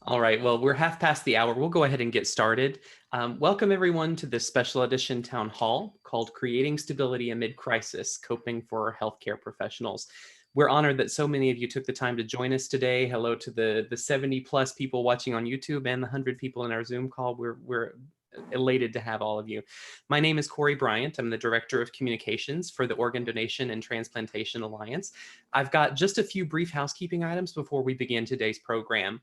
All right, well, we're half past the hour. We'll go ahead and get started. Welcome, everyone, to this special edition town hall called Creating Stability Amid Crisis, Coping for Healthcare Professionals. We're honored that so many of you took the time to join us today. Hello to the 70 plus people watching on YouTube and the 100 people in our Zoom call. We're elated to have all of you. My name is Corey Bryant. I'm the Director of Communications for the Organ Donation and Transplantation Alliance. I've got just a few brief housekeeping items before we begin today's program.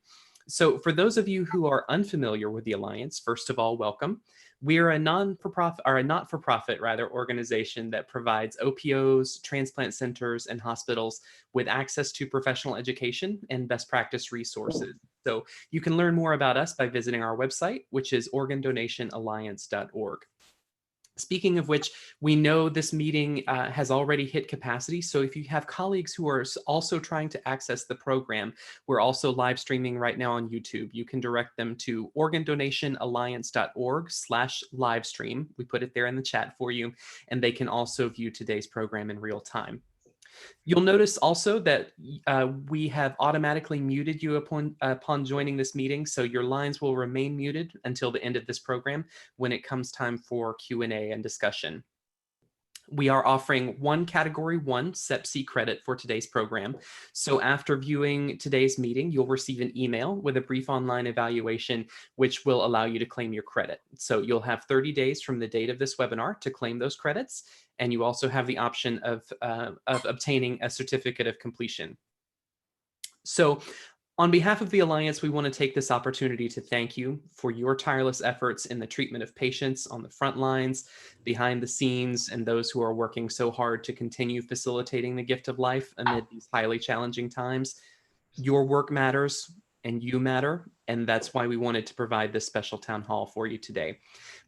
So for those of you who are unfamiliar with the Alliance, first of all, welcome. We are a non-for-profit, or a not-for-profit rather, organization that provides OPOs, transplant centers, and hospitals with access to professional education and best practice resources. So you can learn more about us by visiting our website, which is organdonationalliance.org. Speaking of which, we know this meeting has already hit capacity. So if you have colleagues who are also trying to access the program, we're also live streaming right now on YouTube. You can direct them to organdonationalliance.org/livestream. We put it there in the chat for you, and they can also view today's program in real time. You'll notice also that we have automatically muted you upon joining this meeting, so your lines will remain muted until the end of this program when it comes time for Q&A and discussion. We are offering one Category 1 CEP-C credit for today's program. So after viewing today's meeting, you'll receive an email with a brief online evaluation, which will allow you to claim your credit. So you'll have 30 days from the date of this webinar to claim those credits. And you also have the option of obtaining a certificate of completion. So on behalf of the Alliance, we want to take this opportunity to thank you for your tireless efforts in the treatment of patients on the front lines, behind the scenes, and those who are working so hard to continue facilitating the gift of life amid these highly challenging times. Your work matters and you matter, and that's why we wanted to provide this special town hall for you today.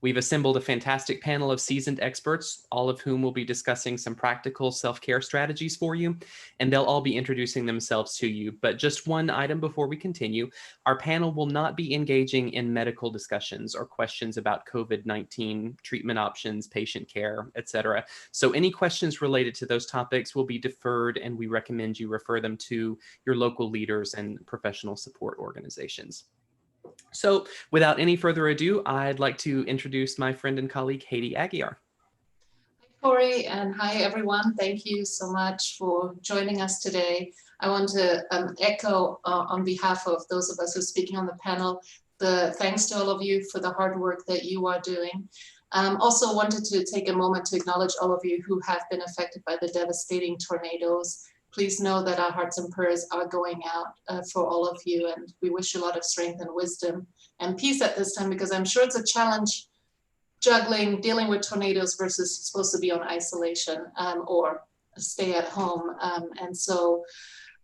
We've assembled a fantastic panel of seasoned experts, all of whom will be discussing some practical self-care strategies for you, and they'll all be introducing themselves to you. But just one item before we continue, our panel will not be engaging in medical discussions or questions about COVID-19 treatment options, patient care, etc. So any questions related to those topics will be deferred, and we recommend you refer them to your local leaders and professional support organizations. So without any further ado, I'd like to introduce my friend and colleague, Hedi Aguiar. Hi, Corey, and hi, everyone. Thank you so much for joining us today. I want to echo on behalf of those of us who are speaking on the panel, the thanks to all of you for the hard work that you are doing. Also wanted to take a moment to acknowledge all of you who have been affected by the devastating tornadoes. Please know that our hearts and prayers are going out for all of you, and we wish you a lot of strength and wisdom and peace at this time, because I'm sure it's a challenge dealing with tornadoes versus supposed to be on isolation or stay at home. And so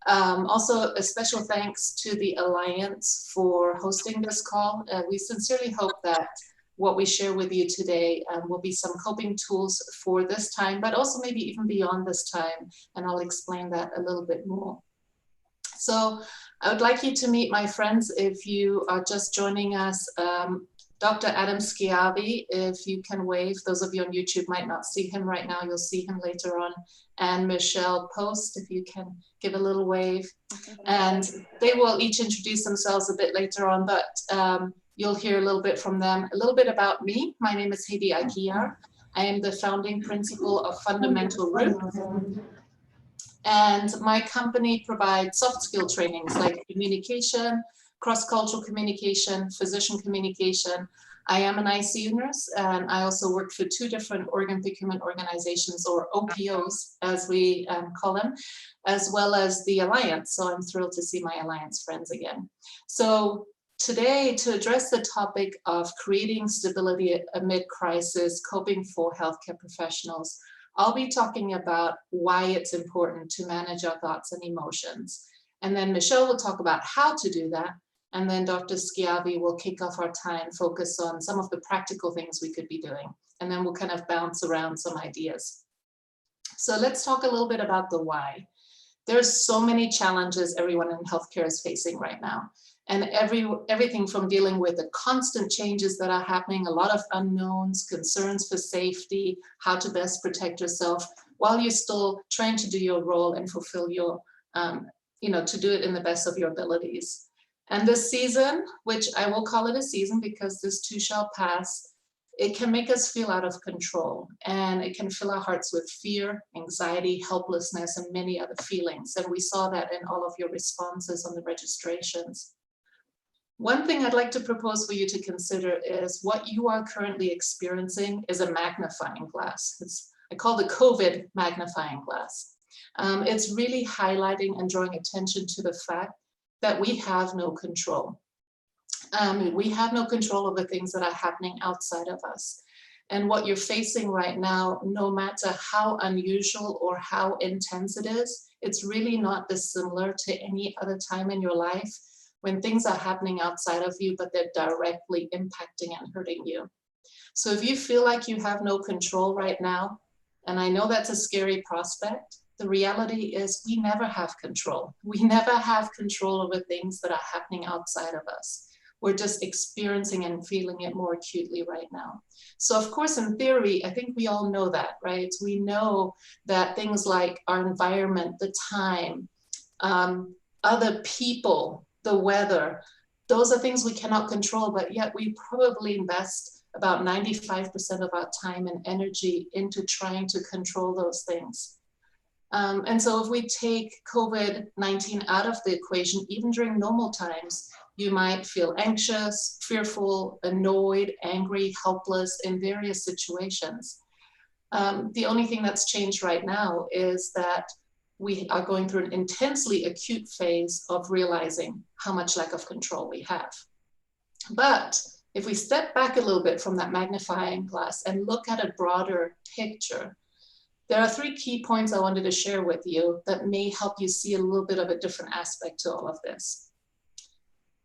also a special thanks to the Alliance for hosting this call. We sincerely hope that what we share with you today will be some coping tools for this time, but also maybe even beyond this time. And I'll explain that a little bit more. So I would like you to meet my friends if you are just joining us. Dr. Adam Schiavi, if you can wave. Those of you on YouTube might not see him right now, you'll see him later on. And Michelle Post, if you can give a little wave. And they will each introduce themselves a bit later on, but you'll hear a little bit from them. A little bit about me. My name is Hedi Aguiar. I am the founding principal of Fundamental Root. And my company provides soft skill trainings like communication, cross-cultural communication, physician communication. I am an ICU nurse, and I also work for 2 different organ procurement organizations, or OPOs, as we call them, as well as the Alliance. So I'm thrilled to see my Alliance friends again. So today, to address the topic of creating stability amid crisis, coping for healthcare professionals, I'll be talking about why it's important to manage our thoughts and emotions. And then Michelle will talk about how to do that. And then Dr. Schiavi will kick off our time, focus on some of the practical things we could be doing. And then we'll kind of bounce around some ideas. So let's talk a little bit about the why. There's so many challenges everyone in healthcare is facing right now. And everything from dealing with the constant changes that are happening, a lot of unknowns, concerns for safety, how to best protect yourself, while you're still trying to do your role and fulfill your, to do it in the best of your abilities. And this season, which I will call it a season because this too shall pass, it can make us feel out of control, and it can fill our hearts with fear, anxiety, helplessness, and many other feelings. And we saw that in all of your responses on the registrations. One thing I'd like to propose for you to consider is what you are currently experiencing is a magnifying glass. I call the COVID magnifying glass. It's really highlighting and drawing attention to the fact that we have no control. We have no control over things that are happening outside of us. And what you're facing right now, no matter how unusual or how intense it is, it's really not dissimilar to any other time in your life when things are happening outside of you, but they're directly impacting and hurting you. So if you feel like you have no control right now, and I know that's a scary prospect, the reality is we never have control. We never have control over things that are happening outside of us. We're just experiencing and feeling it more acutely right now. So of course, in theory, I think we all know that, right? We know that things like our environment, the time, other people, the weather, those are things we cannot control, but yet we probably invest about 95% of our time and energy into trying to control those things. And so if we take COVID-19 out of the equation, even during normal times, you might feel anxious, fearful, annoyed, angry, helpless in various situations. The only thing that's changed right now is that we are going through an intensely acute phase of realizing how much lack of control we have. But if we step back a little bit from that magnifying glass and look at a broader picture, there are 3 key points I wanted to share with you that may help you see a little bit of a different aspect to all of this.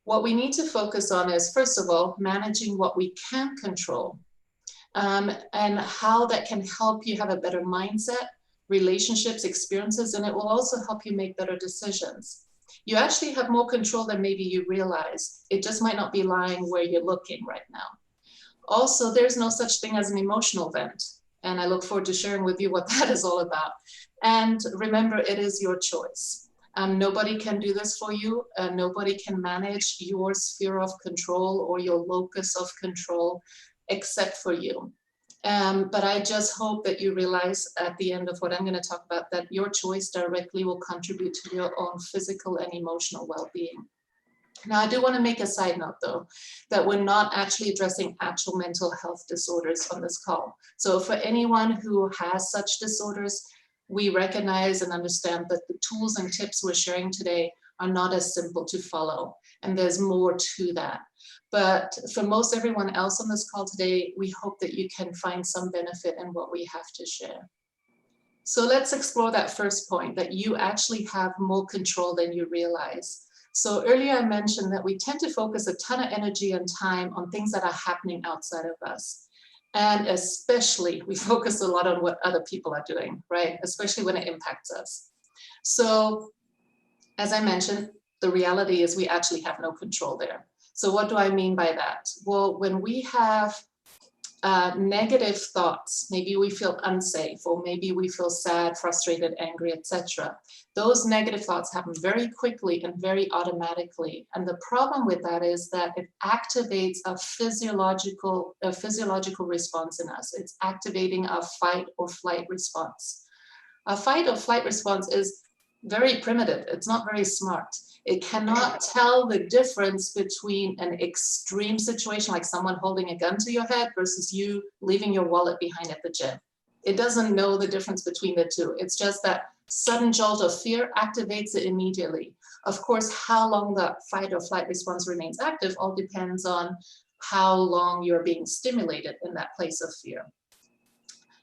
What we need to focus on is, first of all, managing what we can control, and how that can help you have a better mindset, relationships, experiences, and it will also help you make better decisions. You actually have more control than maybe you realize. It just might not be lying where you're looking right now. Also, there's no such thing as an emotional vent, and I look forward to sharing with you what that is all about. And remember, it is your choice. Nobody can do this for you. Nobody can manage your sphere of control or your locus of control except for you. But I just hope that you realize at the end of what I'm going to talk about that your choice directly will contribute to your own physical and emotional well-being. Now, I do want to make a side note, though, that we're not actually addressing actual mental health disorders on this call. So for anyone who has such disorders, we recognize and understand that the tools and tips we're sharing today are not as simple to follow, and there's more to that. But for most everyone else on this call today, we hope that you can find some benefit in what we have to share. So let's explore that first point, that you actually have more control than you realize. So earlier I mentioned that we tend to focus a ton of energy and time on things that are happening outside of us. And especially we focus a lot on what other people are doing, right? Especially when it impacts us. So as I mentioned, the reality is we actually have no control there. So what do I mean by that? Well, when we have negative thoughts, maybe we feel unsafe, or maybe we feel sad, frustrated, angry, etc. Those negative thoughts happen very quickly and very automatically. And the problem with that is that it activates a physiological response in us. It's activating our fight or flight response. A fight or flight response is very primitive. It's not very smart. It cannot tell the difference between an extreme situation like someone holding a gun to your head versus you leaving your wallet behind at the gym. It doesn't know the difference between the two. It's just that sudden jolt of fear activates it immediately. Of course, how long the fight or flight response remains active all depends on how long you're being stimulated in that place of fear.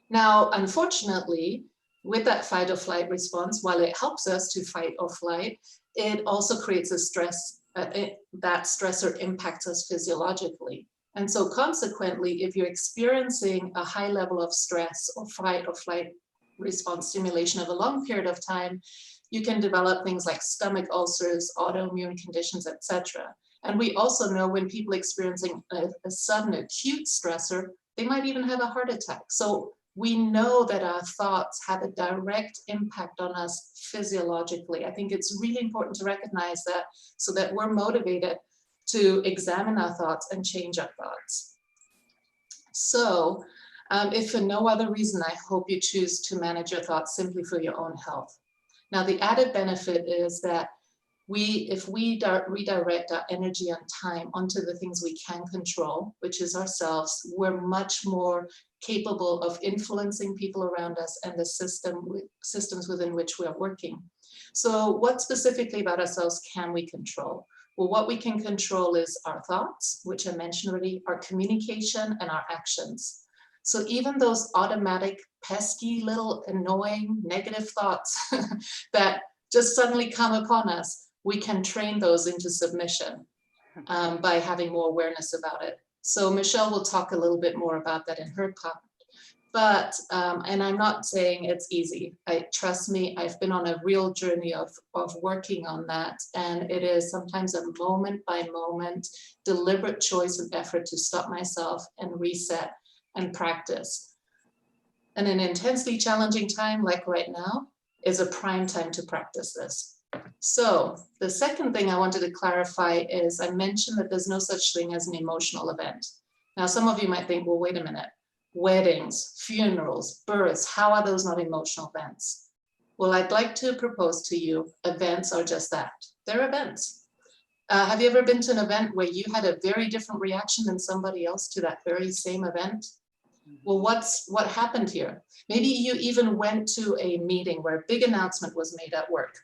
Now, unfortunately, with that fight or flight response, while it helps us to fight or flight, it also creates a stress, that stressor impacts us physiologically. And so consequently, if you're experiencing a high level of stress or fight or flight response stimulation over a long period of time, you can develop things like stomach ulcers, autoimmune conditions, etc. And we also know when people experiencing a sudden acute stressor, they might even have a heart attack. So we know that our thoughts have a direct impact on us physiologically. I think it's really important to recognize that so that we're motivated to examine our thoughts and change our thoughts. So if for no other reason, I hope you choose to manage your thoughts simply for your own health. Now, the added benefit is that if we redirect our energy and time onto the things we can control, which is ourselves, we're much more capable of influencing people around us and the systems within which we are working. So what specifically about ourselves can we control? Well, what we can control is our thoughts, which I mentioned already, our communication and our actions. So even those automatic, pesky, little annoying, negative thoughts that just suddenly come upon us, we can train those into submission by having more awareness about it. So Michelle will talk a little bit more about that in her part. But, and I'm not saying it's easy. Trust me, I've been on a real journey of working on that. And it is sometimes a moment by moment, deliberate choice and effort to stop myself and reset and practice. And an intensely challenging time like right now is a prime time to practice this. So the second thing I wanted to clarify is I mentioned that there's no such thing as an emotional event. Now, some of you might think, well, wait a minute, weddings, funerals, births, how are those not emotional events? Well, I'd like to propose to you, events are just that. They're events. Have you ever been to an event where you had a very different reaction than somebody else to that very same event? Well, what happened here? Maybe you even went to a meeting where a big announcement was made at work,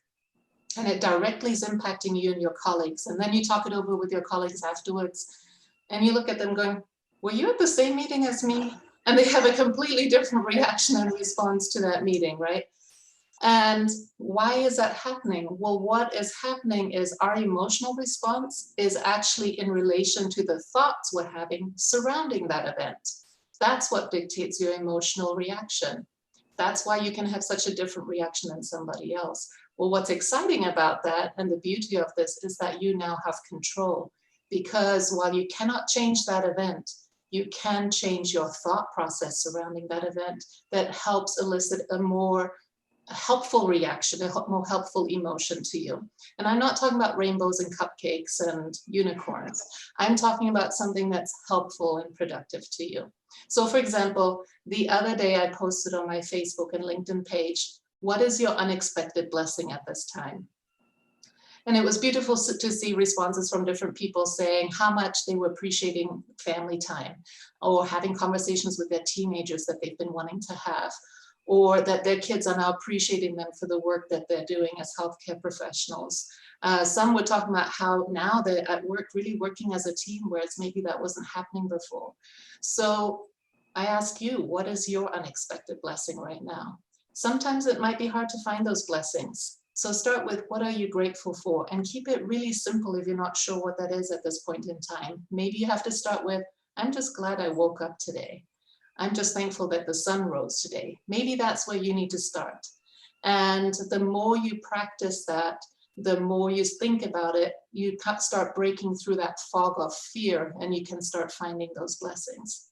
and it directly is impacting you and your colleagues. And then you talk it over with your colleagues afterwards, and you look at them going, were you at the same meeting as me? And they have a completely different reaction and response to that meeting, right? And why is that happening? Well, what is happening is our emotional response is actually in relation to the thoughts we're having surrounding that event. That's what dictates your emotional reaction. That's why you can have such a different reaction than somebody else. Well, what's exciting about that and the beauty of this is that you now have control, because while you cannot change that event, you can change your thought process surrounding that event that helps elicit a more helpful reaction, a more helpful emotion to you. And I'm not talking about rainbows and cupcakes and unicorns. I'm talking about something that's helpful and productive to you. So for example, the other day I posted on my Facebook and LinkedIn page, what is your unexpected blessing at this time? And it was beautiful to see responses from different people saying how much they were appreciating family time, or having conversations with their teenagers that they've been wanting to have, or that their kids are now appreciating them for the work that they're doing as healthcare professionals. Some were talking about how now they're at work really working as a team, whereas maybe that wasn't happening before. So I ask you, what is your unexpected blessing right now? Sometimes it might be hard to find those blessings. So start with, what are you grateful for? And keep it really simple if you're not sure what that is at this point in time. Maybe you have to start with, I'm just glad I woke up today. I'm just thankful that the sun rose today. Maybe that's where you need to start. And the more you practice that, the more you think about it, you start breaking through that fog of fear, and you can start finding those blessings.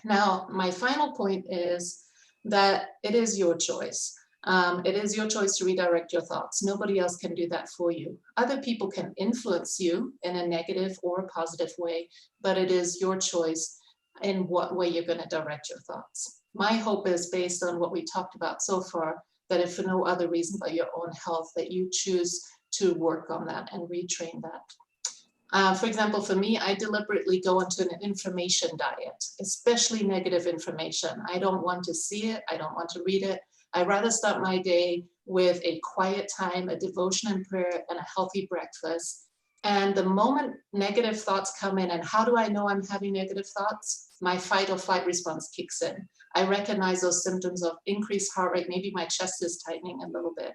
Now, my final point is that it is your choice. It is your choice to redirect your thoughts. Nobody else can do that for you. Other people can influence you in a negative or a positive way, but it is your choice in what way you're going to direct your thoughts. My hope is, based on what we talked about so far, that if for no other reason but your own health, that you choose to work on that and retrain that. For example, for me, I deliberately go into an information diet, especially negative information. I don't want to see it. I don't want to read it. I'd rather start my day with a quiet time, a devotion and prayer, and a healthy breakfast. And the moment negative thoughts come in, and how do I know I'm having negative thoughts? My fight or flight response kicks in. I recognize those symptoms of increased heart rate. Maybe my chest is tightening a little bit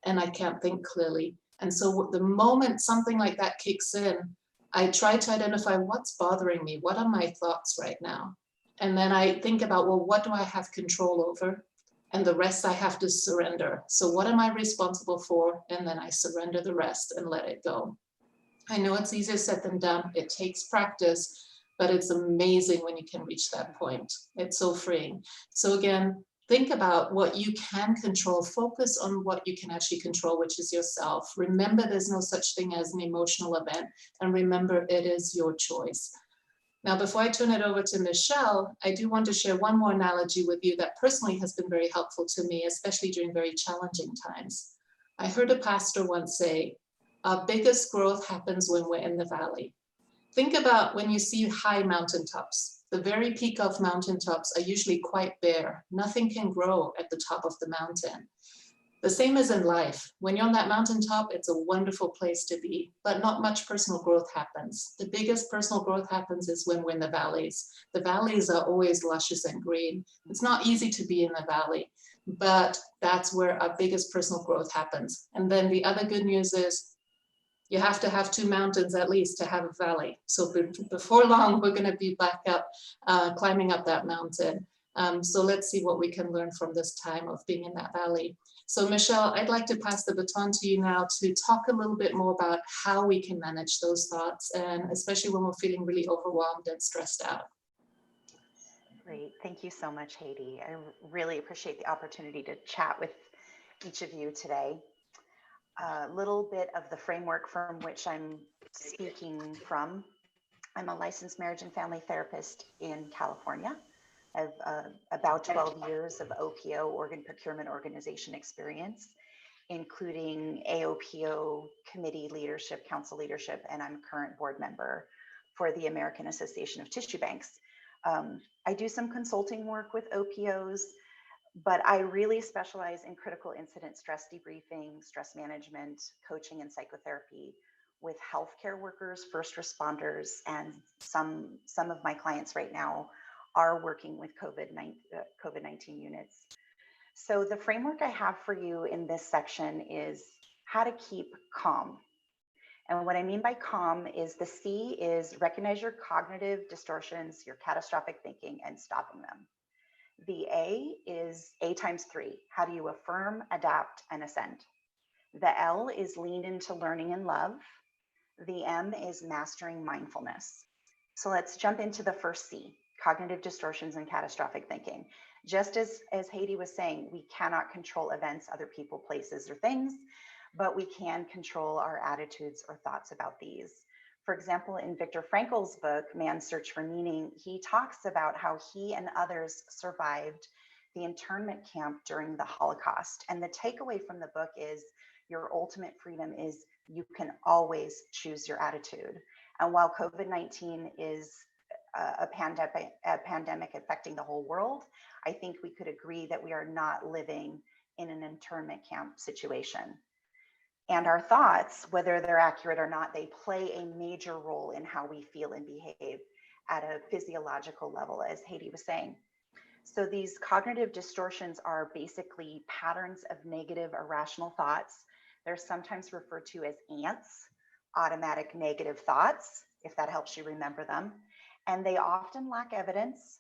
and I can't think clearly. And so the moment something like that kicks in, I try to identify what's bothering me. What are my thoughts right now? And then I think about, well, what do I have control over? And the rest I have to surrender. So what am I responsible for? And then I surrender the rest and let it go. I know it's easier said than done. It takes practice, but it's amazing when you can reach that point. It's so freeing. So again, think about what you can control. Focus on what you can actually control, which is yourself. Remember, there's no such thing as an emotional event. And remember, it is your choice. Now, before I turn it over to Michelle, I do want to share one more analogy with you that personally has been very helpful to me, especially during very challenging times. I heard a pastor once say, our biggest growth happens when we're in the valley. Think about when you see high mountaintops. The very peak of mountaintops are usually quite bare. Nothing can grow at the top of the mountain. The same as in life. When you're on that mountaintop, it's a wonderful place to be, but not much personal growth happens. The biggest personal growth happens is when we're in the valleys. The valleys are always luscious and green. It's not easy to be in the valley, but that's where our biggest personal growth happens. And then the other good news is you have to have two mountains at least to have a valley. So before long, we're going to be back up, climbing up that mountain. So let's see what we can learn from this time of being in that valley. So Michelle, I'd like to pass the baton to you now to talk a little bit more about how we can manage those thoughts, and especially when we're feeling really overwhelmed and stressed out. Great. Thank you so much, Hedi. I really appreciate the opportunity to chat with each of you today. A little bit of the framework from which I'm speaking from. I'm a licensed marriage and family therapist in California. I have about 12 years of OPO, organ procurement organization experience, including AOPO committee leadership, council leadership, and I'm a current board member for the American Association of Tissue Banks. I do some consulting work with OPOs, but I really specialize in critical incident stress debriefing, stress management, coaching, and psychotherapy with healthcare workers, first responders, and some of my clients right now are working with COVID-19 units. So the framework I have for you in this section is how to keep calm. And what I mean by calm is the C is recognize your cognitive distortions, your catastrophic thinking, and stopping them. The A is A times 3. How do you affirm, adapt, and ascend? The L is lean into learning and love. The M is mastering mindfulness. So let's jump into the first C, cognitive distortions and catastrophic thinking. Just as Hedi was saying, we cannot control events, other people, places, or things, but we can control our attitudes or thoughts about these. For example, in Viktor Frankl's book, Man's Search for Meaning, he talks about how he and others survived the internment camp during the Holocaust. And the takeaway from the book is your ultimate freedom is you can always choose your attitude. And while COVID-19 is a pandemic affecting the whole world, I think we could agree that we are not living in an internment camp situation. And our thoughts, whether they're accurate or not, they play a major role in how we feel and behave at a physiological level, as Hedi was saying. So these cognitive distortions are basically patterns of negative irrational thoughts. They're sometimes referred to as ants, automatic negative thoughts, if that helps you remember them. And they often lack evidence.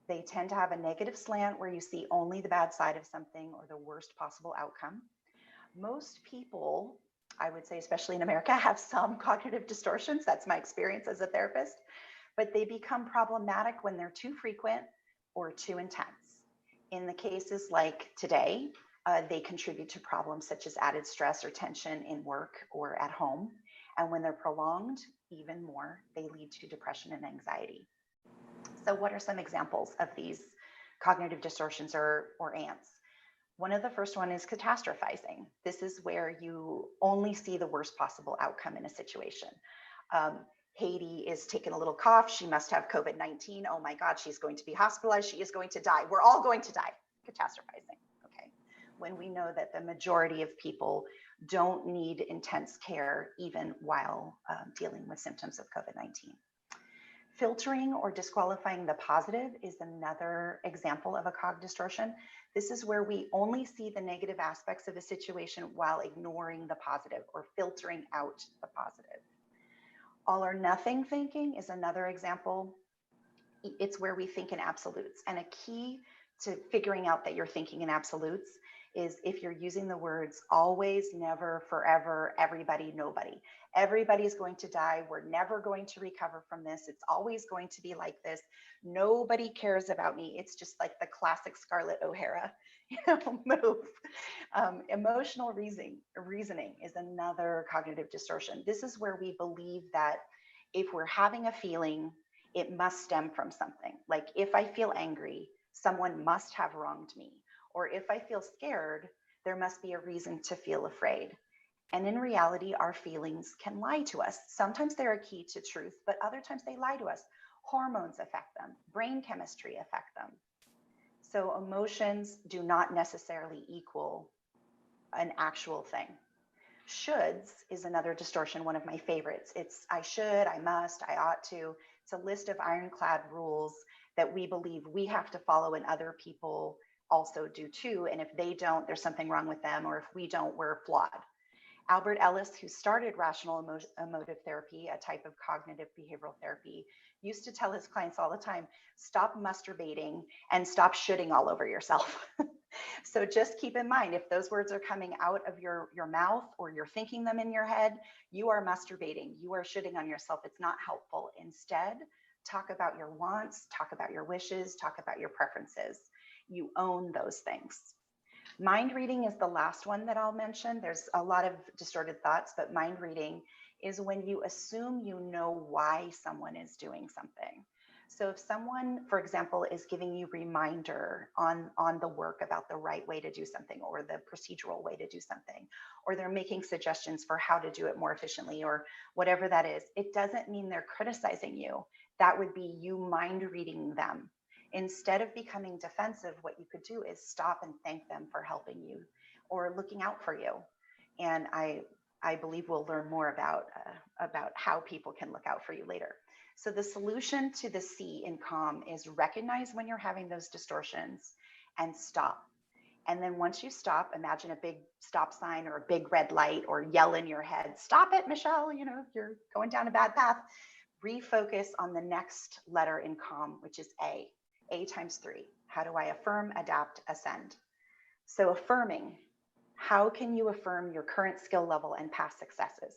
They tend to have a negative slant where you see only the bad side of something or the worst possible outcome. Most people, I would say, especially in America, have some cognitive distortions. That's my experience as a therapist, but they become problematic when they're too frequent or too intense. In the cases like today, they contribute to problems such as added stress or tension in work or at home. And when they're prolonged, even more, they lead to depression and anxiety. So what are some examples of these cognitive distortions or ants? One of the first one is catastrophizing. This is where you only see the worst possible outcome in a situation. Hedi is taking a little cough. She must have COVID-19. Oh my God, she's going to be hospitalized. She is going to die. We're all going to die. Catastrophizing, okay? When we know that the majority of people don't need intense care even while dealing with symptoms of COVID-19. Filtering or disqualifying the positive is another example of a cog distortion. This is where we only see the negative aspects of a situation while ignoring the positive or filtering out the positive. All or nothing thinking is another example. It's where we think in absolutes. And a key to figuring out that you're thinking in absolutes is if you're using the words always, never, forever, everybody, nobody. Everybody's going to die. We're never going to recover from this. It's always going to be like this. Nobody cares about me. It's just like the classic Scarlett O'Hara, move. Emotional reasoning is another cognitive distortion. This is where we believe that if we're having a feeling, it must stem from something. Like if I feel angry, someone must have wronged me. Or if I feel scared, there must be a reason to feel afraid. And in reality, our feelings can lie to us. Sometimes they're a key to truth, but other times they lie to us. Hormones affect them, brain chemistry affect them. So emotions do not necessarily equal an actual thing. Shoulds is another distortion, one of my favorites. It's I should, I must, I ought to. It's a list of ironclad rules that we believe we have to follow and other people also do too. And if they don't, there's something wrong with them, or if we don't, we're flawed. Albert Ellis, who started rational emotive therapy, a type of cognitive behavioral therapy, used to tell his clients all the time, stop masturbating and stop shooting all over yourself. So just keep in mind, if those words are coming out of your mouth or you're thinking them in your head, you are masturbating, you are shooting on yourself. It's not helpful. Instead, talk about your wants, talk about your wishes, talk about your preferences. You own those things. Mind reading is the last one that I'll mention. There's a lot of distorted thoughts, but mind reading is when you assume you know why someone is doing something. So if someone, for example, is giving you reminder on the work about the right way to do something or the procedural way to do something, or they're making suggestions for how to do it more efficiently or whatever that is, it doesn't mean they're criticizing you. That would be you mind reading them. Instead of becoming defensive, what you could do is stop and thank them for helping you or looking out for you. And I believe we'll learn more about how people can look out for you later. So the solution to the C in calm is recognize when you're having those distortions and stop. And then once you stop, imagine a big stop sign or a big red light or yell in your head, stop it, Michelle, you're going down a bad path. Refocus on the next letter in calm, which is A. A times 3. How do I affirm, adapt, ascend? So affirming, how can you affirm your current skill level and past successes?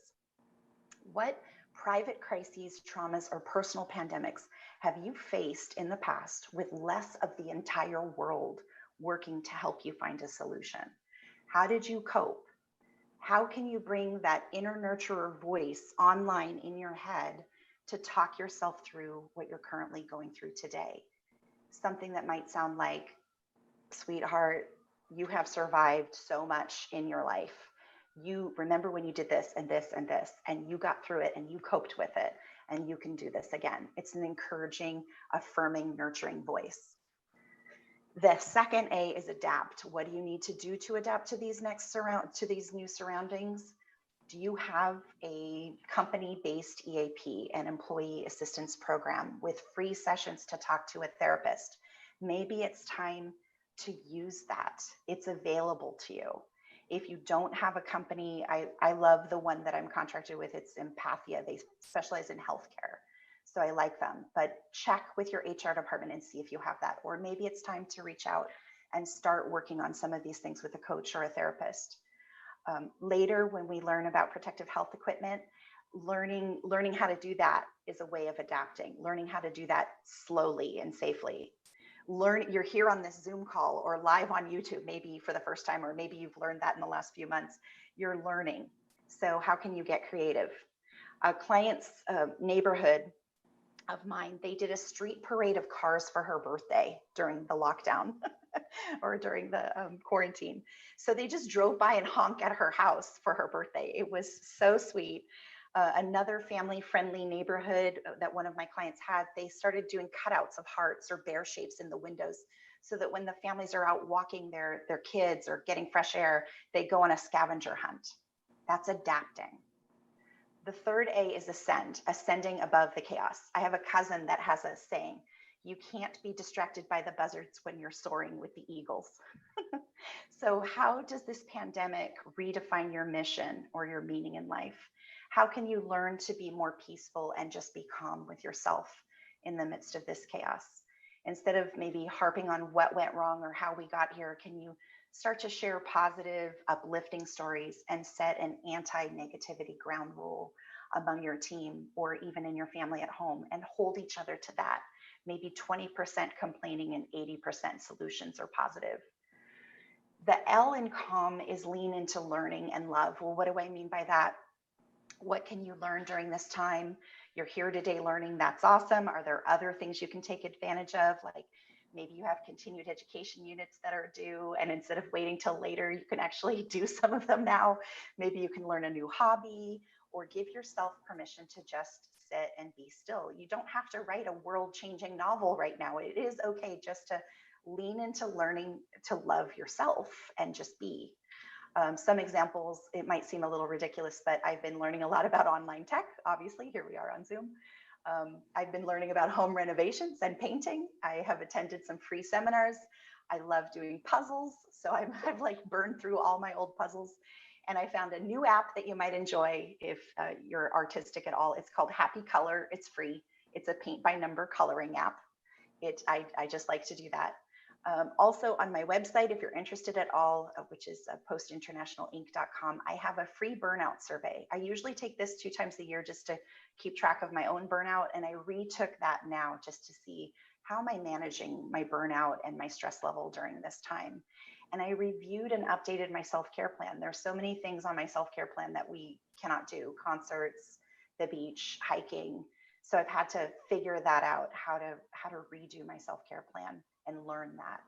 What private crises, traumas, or personal pandemics have you faced in the past with less of the entire world working to help you find a solution? How did you cope? How can you bring that inner nurturer voice online in your head to talk yourself through what you're currently going through today? Something that might sound like, sweetheart, you have survived so much in your life. You remember when you did this and this and this, and you got through it and you coped with it, and you can do this again. It's an encouraging, affirming, nurturing voice. The second A is adapt. What do you need to do to adapt to these new surroundings? Do you have a company-based EAP, an employee assistance program with free sessions to talk to a therapist? Maybe it's time to use that. It's available to you. If you don't have a company, I love the one that I'm contracted with. It's Empathia. They specialize in healthcare. So I like them, but check with your HR department and see if you have that. Or maybe it's time to reach out and start working on some of these things with a coach or a therapist. Later, when we learn about protective health equipment, learning how to do that is a way of adapting, learning how to do that slowly and safely. You're here on this Zoom call or live on YouTube, maybe for the first time, or maybe you've learned that in the last few months. You're learning. So how can you get creative? A client's neighborhood of mine, they did a street parade of cars for her birthday during the lockdown or during the quarantine. So they just drove by and honked at her house for her birthday. It was so sweet. Another family-friendly neighborhood that one of my clients had, they started doing cutouts of hearts or bear shapes in the windows so that when the families are out walking their kids or getting fresh air, they go on a scavenger hunt. That's adapting. The third A is ascend, ascending above the chaos. I have a cousin that has a saying, you can't be distracted by the buzzards when you're soaring with the eagles. So how does this pandemic redefine your mission or your meaning in life? How can you learn to be more peaceful and just be calm with yourself in the midst of this chaos? Instead of maybe harping on what went wrong or how we got here, can you start to share positive, uplifting stories and set an anti-negativity ground rule among your team or even in your family at home, and hold each other to that. Maybe 20% complaining and 80% solutions are positive. The L in calm is lean into learning and love. Well, what do I mean by that? What can you learn during this time? You're here today learning, that's awesome. Are there other things you can take advantage of? Like maybe you have continued education units that are due, and instead of waiting till later, you can actually do some of them now. Maybe you can learn a new hobby, or give yourself permission to just sit and be still. You don't have to write a world-changing novel right now. It is okay just to lean into learning to love yourself and just be. Some examples, it might seem a little ridiculous, but I've been learning a lot about online tech. Obviously, here we are on Zoom. I've been learning about home renovations and painting. I have attended some free seminars. I love doing puzzles. So I've like burned through all my old puzzles. And I found a new app that you might enjoy if you're artistic at all. It's called Happy Color. It's free. It's a paint by number coloring app. I just like to do that. Also on my website, if you're interested at all, which is postinternationalinc.com, I have a free burnout survey. I usually take this 2 times a year just to keep track of my own burnout. And I retook that now just to see how am I managing my burnout and my stress level during this time. And I reviewed and updated my self-care plan. There's so many things on my self-care plan that we cannot do: concerts, the beach, hiking. So I've had to figure that out, how to redo my self-care plan and learn that.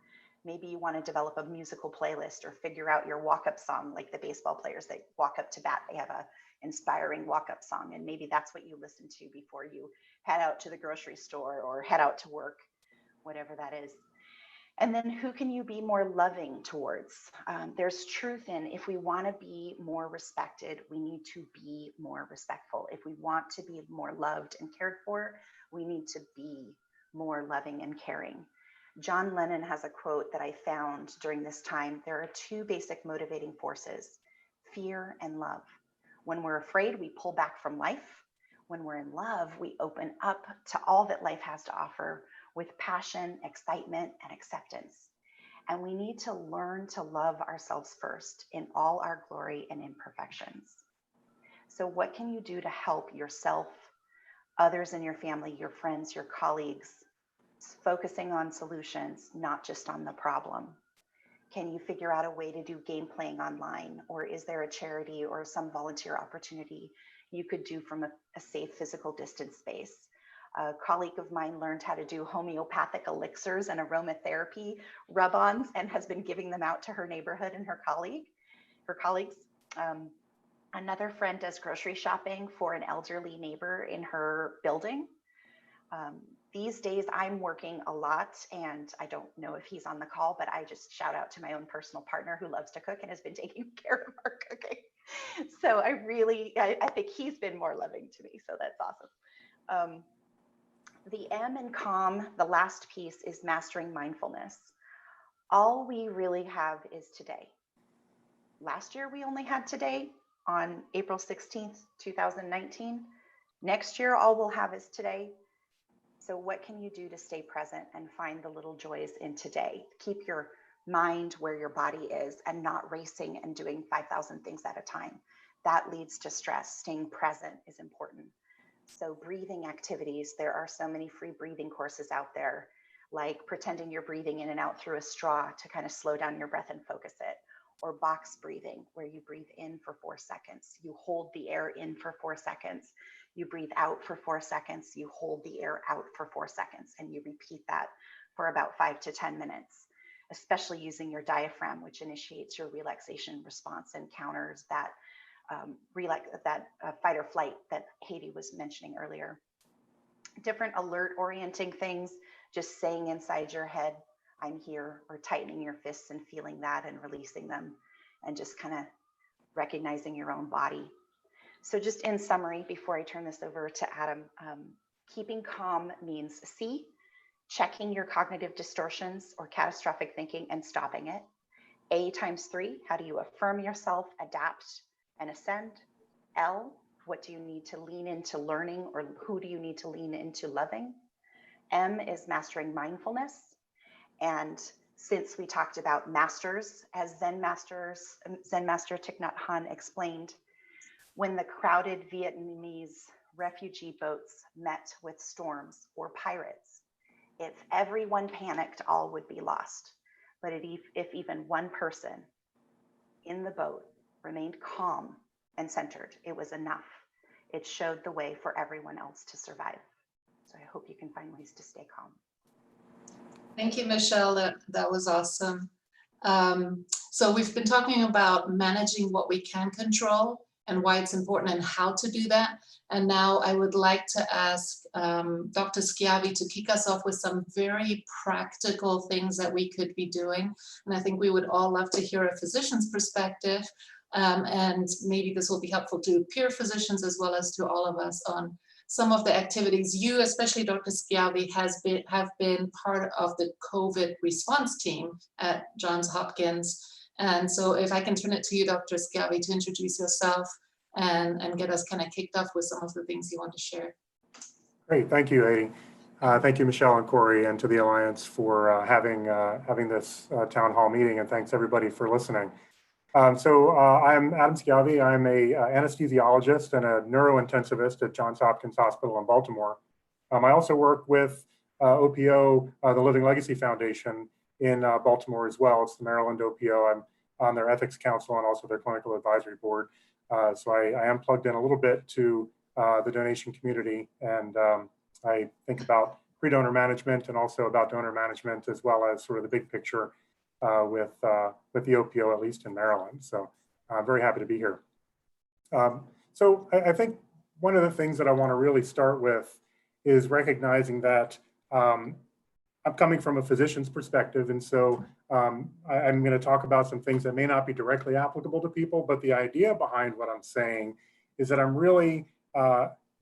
Maybe you want to develop a musical playlist or figure out your walk-up song, like the baseball players that walk up to bat. They have a inspiring walk-up song, and maybe that's what you listen to before you head out to the grocery store or head out to work, whatever that is. And then who can you be more loving towards? There's truth in, if we want to be more respected, we need to be more respectful. If we want to be more loved and cared for, we need to be more loving and caring. John Lennon has a quote that I found during this time. There are 2 basic motivating forces: fear and love. When we're afraid, we pull back from life. When we're in love, we open up to all that life has to offer with passion, excitement, and acceptance. And we need to learn to love ourselves first in all our glory and imperfections. So what can you do to help yourself, others in your family, your friends, your colleagues, focusing on solutions, not just on the problem? Can you figure out a way to do game playing online? Or is there a charity or some volunteer opportunity you could do from a safe physical distance space? A colleague of mine learned how to do homeopathic elixirs and aromatherapy rub-ons and has been giving them out to her neighborhood and her colleagues. Another friend does grocery shopping for an elderly neighbor in her building. These days I'm working a lot, and I don't know if he's on the call, but I just shout out to my own personal partner who loves to cook and has been taking care of our cooking. So I think he's been more loving to me. So that's awesome. The M in calm, the last piece, is mastering mindfulness. All we really have is today. Last year, we only had today on April 16th, 2019. Next year, all we'll have is today. So what can you do to stay present and find the little joys in today? Keep your mind where your body is and not racing and doing 5,000 things at a time. That leads to stress. Staying present is important. So breathing activities, there are so many free breathing courses out there, like pretending you're breathing in and out through a straw to kind of slow down your breath and focus it, or box breathing, where you breathe in for 4 seconds. You hold the air in for 4 seconds. You breathe out for 4 seconds. You hold the air out for 4 seconds, and you repeat that for about 5 to 10 minutes, especially using your diaphragm, which initiates your relaxation response and counters that fight or flight that Hedi was mentioning earlier. Different alert orienting things, just saying inside your head, I'm here, or tightening your fists and feeling that and releasing them, and just kind of recognizing your own body. So just in summary, before I turn this over to Adam, keeping calm means C, checking your cognitive distortions or catastrophic thinking and stopping it. A times 3, how do you affirm yourself, adapt, and ascend? L, what do you need to lean into learning, or who do you need to lean into loving? M is mastering mindfulness. And since we talked about masters, as Zen Master Thich Nhat Hanh explained, when the crowded Vietnamese refugee boats met with storms or pirates, if everyone panicked, all would be lost. But if even one person in the boat remained calm and centered, it was enough. It showed the way for everyone else to survive. So I hope you can find ways to stay calm. Thank you, Michelle. That was awesome. So we've been talking about managing what we can control and why it's important and how to do that. And now I would like to ask Dr. Schiavi to kick us off with some very practical things that we could be doing. And I think we would all love to hear a physician's perspective. And maybe this will be helpful to peer physicians as well as to all of us on some of the activities you, especially Dr. Schiavi, have been part of the COVID response team at Johns Hopkins. And so if I can turn it to you, Dr. Schiavi, to introduce yourself and get us kind of kicked off with some of the things you want to share. Great, thank you, Hedi. Thank you, Michelle and Corey, and to the Alliance for having this town hall meeting, and thanks everybody for listening. I'm Adam Schiavi. I'm a anesthesiologist and a neurointensivist at Johns Hopkins Hospital in Baltimore. I also work with OPO, the Living Legacy Foundation in Baltimore as well. It's the Maryland OPO. I'm on their ethics council and also their clinical advisory board. So I am plugged in a little bit to the donation community, and I think about pre-donor management and also about donor management, as well as sort of the big picture with the OPO, at least in Maryland. So I'm very happy to be here. So I think one of the things that I want to really start with is recognizing that I'm coming from a physician's perspective. And so I'm going to talk about some things that may not be directly applicable to people, but the idea behind what I'm saying is that I'm really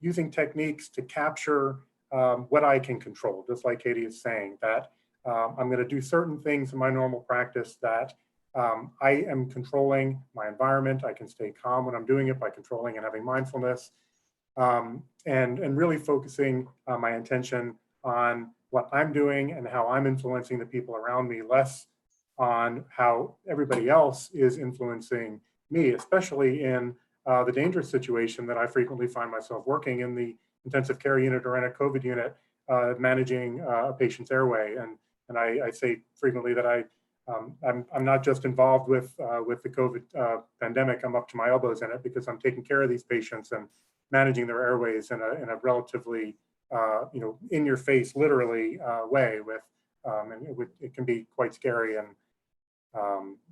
using techniques to capture what I can control, just like Hedi is saying, that I'm going to do certain things in my normal practice that I am controlling my environment. I can stay calm when I'm doing it by controlling and having mindfulness, and really focusing my attention on what I'm doing and how I'm influencing the people around me, less on how everybody else is influencing me, especially in the dangerous situation that I frequently find myself working in the intensive care unit or in a COVID unit, managing a patient's airway. And I say frequently that I'm not just involved with the COVID pandemic. I'm up to my elbows in it because I'm taking care of these patients and managing their airways in a relatively in your face, literally way. And it can be quite scary and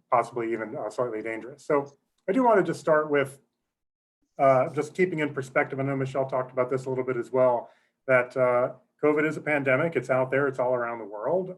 possibly even slightly dangerous. So I do want to just start with just keeping in perspective. I know Michelle talked about this a little bit as well, that COVID is a pandemic. It's out there. It's all around the world.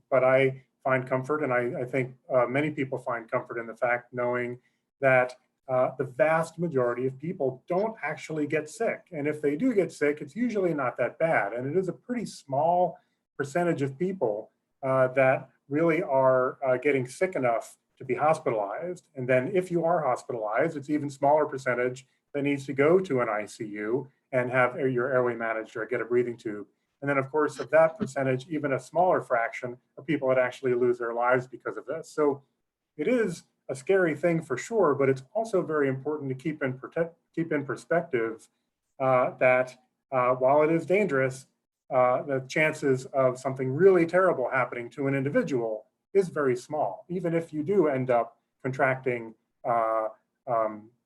But I find comfort, and I think many people find comfort in the fact knowing that the vast majority of people don't actually get sick. And if they do get sick, it's usually not that bad. And it is a pretty small percentage of people that really are getting sick enough to be hospitalized. And then if you are hospitalized, it's even smaller percentage that needs to go to an ICU and have your airway managed or get a breathing tube. And then, of course, of that percentage, even a smaller fraction of people that actually lose their lives because of this. So it is a scary thing for sure, but it's also very important to keep in perspective that while it is dangerous, the chances of something really terrible happening to an individual is very small. Even if you do end up contracting the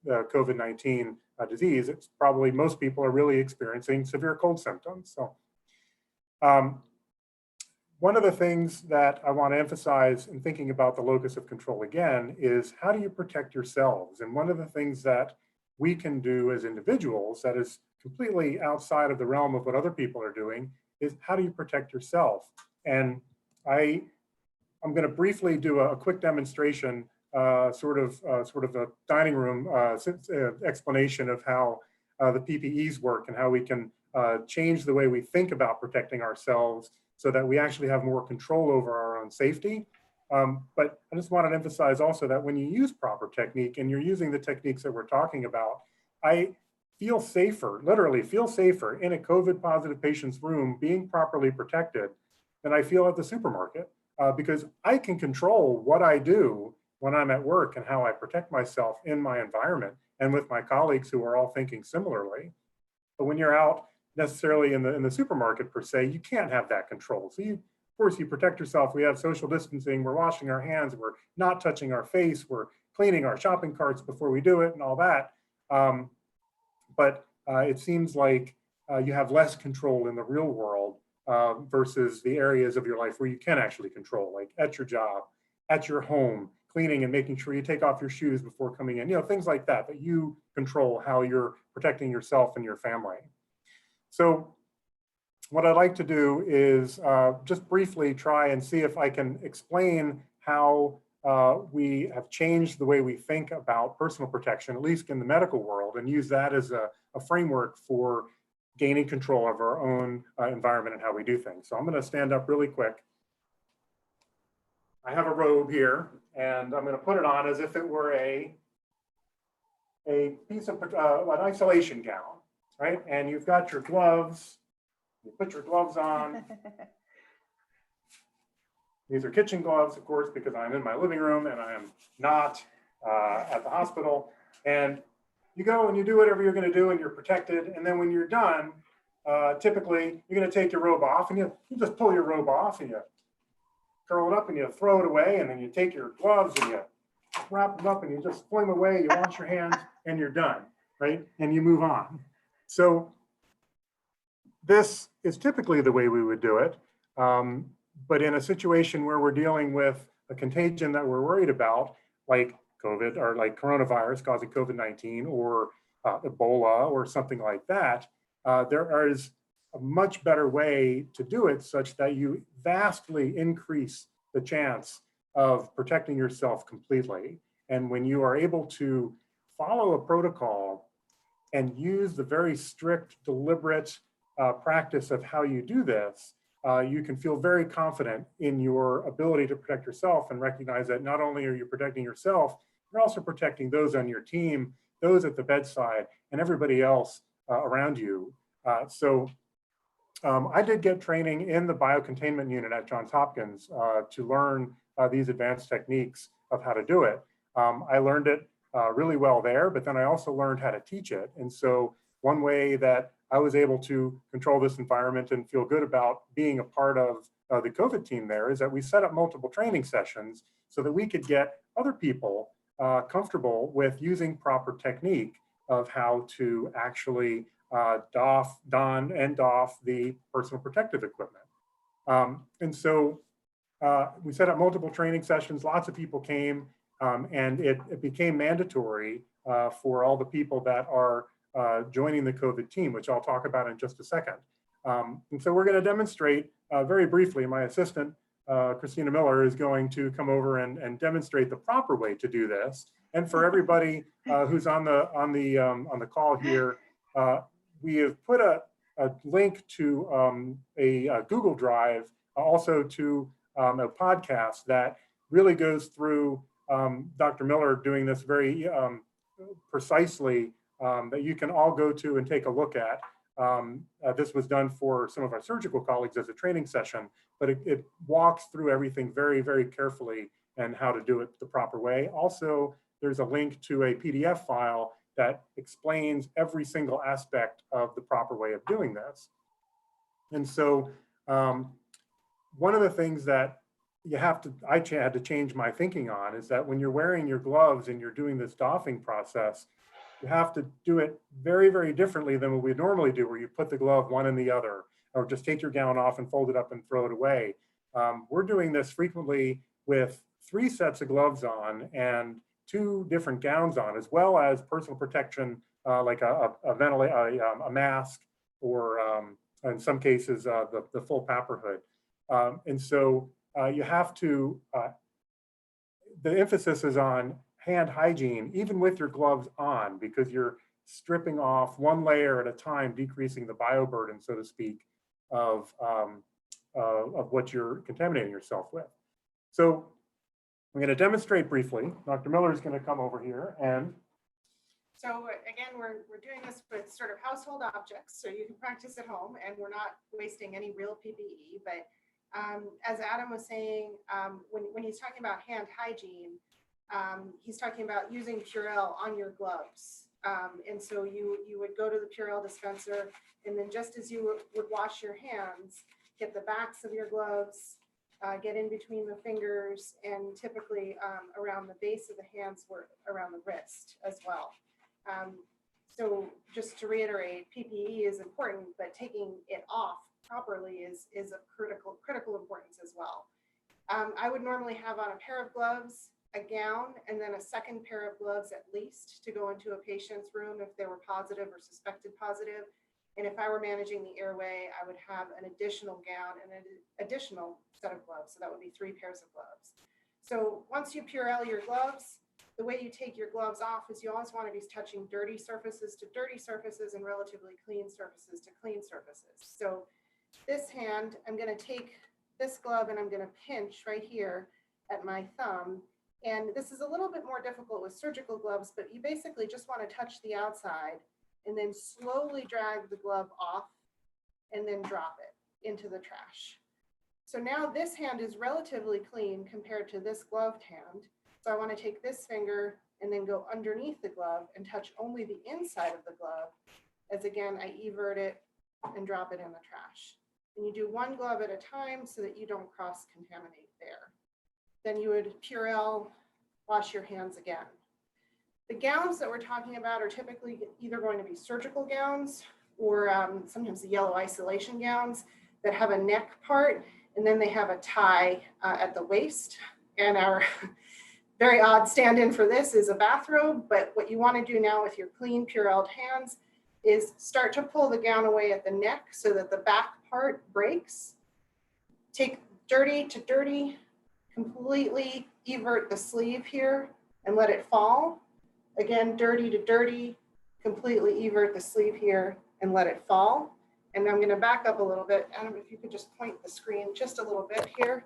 COVID-19 disease, it's probably most people are really experiencing severe cold symptoms. So one of the things that I want to emphasize in thinking about the locus of control again is how do you protect yourselves? And one of the things that we can do as individuals that is completely outside of the realm of what other people are doing is how do you protect yourself? And I'm going to briefly do a quick demonstration, sort of a dining room explanation of how the PPEs work and how we can change the way we think about protecting ourselves so that we actually have more control over our own safety. But I just want to emphasize also that when you use proper technique and you're using the techniques that we're talking about, I feel safer, literally feel safer in a COVID positive patient's room being properly protected than I feel at the supermarket. because I can control what I do when I'm at work and how I protect myself in my environment and with my colleagues who are all thinking similarly. But when you're out necessarily in the supermarket per se, you can't have that control. So of course, you protect yourself. We have social distancing. We're washing our hands. We're not touching our face. We're cleaning our shopping carts before we do it and all that. But it seems like you have less control in the real world versus the areas of your life where you can actually control, like at your job, at your home, cleaning and making sure you take off your shoes before coming in, things like that, that you control how you're protecting yourself and your family. So what I'd like to do is just briefly try and see if I can explain how we have changed the way we think about personal protection, at least in the medical world, and use that as a framework for gaining control of our own environment and how we do things. So I'm going to stand up really quick. I have a robe here, and I'm going to put it on as if it were a piece of an isolation gown, right? And you've got your gloves. You put your gloves on. These are kitchen gloves, of course, because I'm in my living room and I am not at the hospital. And you go and you do whatever you're going to do and you're protected. And then when you're done, typically you're going to take your robe off and you just pull your robe off and you curl it up and you throw it away. And then you take your gloves and you wrap them up and you just fling them away. You wash your hands and you're done, right? And you move on. So this is typically the way we would do it. But in a situation where we're dealing with a contagion that we're worried about, like COVID or like coronavirus causing COVID-19 or Ebola or something like that, there is a much better way to do it such that you vastly increase the chance of protecting yourself completely. And when you are able to follow a protocol and use the very strict, deliberate practice of how you do this, you can feel very confident in your ability to protect yourself and recognize that not only are you protecting yourself, you're also protecting those on your team, those at the bedside, and everybody else around you. So I did get training in the biocontainment unit at Johns Hopkins to learn these advanced techniques of how to do it. I learned it really well there, but then I also learned how to teach it. And so one way that I was able to control this environment and feel good about being a part of the COVID team there is that we set up multiple training sessions so that we could get other people comfortable with using proper technique of how to actually don and doff the personal protective equipment. And so we set up multiple training sessions, lots of people came, and it became mandatory for all the people that are joining the COVID team, which I'll talk about in just a second. And so we're going to demonstrate very briefly. My assistant, Christina Miller, is going to come over and demonstrate the proper way to do this. And for everybody who's on the call here, we have put a link to a Google Drive, also to a podcast that really goes through Dr. Miller doing this very precisely, that you can all go to and take a look at. This was done for some of our surgical colleagues as a training session, but it walks through everything very, very carefully and how to do it the proper way. Also, there's a link to a PDF file that explains every single aspect of the proper way of doing this. And so one of the things that I had to change my thinking on is that when you're wearing your gloves and you're doing this doffing process, you have to do it very, very differently than what we normally do, where you put the glove one in the other, or just take your gown off and fold it up and throw it away. We're doing this frequently with 3 sets of gloves on and 2 different gowns on, as well as personal protection, like a mask, or in some cases, the full papper hood. And so you have to, the emphasis is on hand hygiene, even with your gloves on, because you're stripping off one layer at a time, decreasing the bioburden, so to speak, of what you're contaminating yourself with. So I'm going to demonstrate briefly. Dr. Miller is going to come over here and. So again, we're doing this with sort of household objects, so you can practice at home, and we're not wasting any real PPE, but As Adam was saying, when he's talking about hand hygiene, he's talking about using Purell on your gloves. And so you would go to the Purell dispenser, and then just as you would wash your hands, get the backs of your gloves, get in between the fingers, and typically around the base of the hands or around the wrist as well. So just to reiterate, PPE is important, but taking it off properly is of critical importance as well. I would normally have on a pair of gloves, a gown, and then a second pair of gloves at least to go into a patient's room if they were positive or suspected positive. And if I were managing the airway, I would have an additional gown and an additional set of gloves. So that would be 3 pairs of gloves. So once you Purell your gloves, the way you take your gloves off is you always want to be touching dirty surfaces to dirty surfaces and relatively clean surfaces to clean surfaces. So this hand, I'm going to take this glove and I'm going to pinch right here at my thumb. And this is a little bit more difficult with surgical gloves, but you basically just want to touch the outside and then slowly drag the glove off and then drop it into the trash. So now this hand is relatively clean compared to this gloved hand. So I want to take this finger and then go underneath the glove and touch only the inside of the glove, as again, I evert it and drop it in the trash. And you do 1 glove at a time so that you don't cross-contaminate there. Then you would Purell, wash your hands again. The gowns that we're talking about are typically either going to be surgical gowns or sometimes the yellow isolation gowns that have a neck part, and then they have a tie at the waist. And our very odd stand-in for this is a bathrobe, but what you want to do now with your clean Purelled hands is start to pull the gown away at the neck so that the back part breaks. Take dirty to dirty, completely evert the sleeve here and let it fall. Again, dirty to dirty, completely evert the sleeve here and let it fall. And I'm going to back up a little bit. Adam, if you could just point the screen just a little bit here.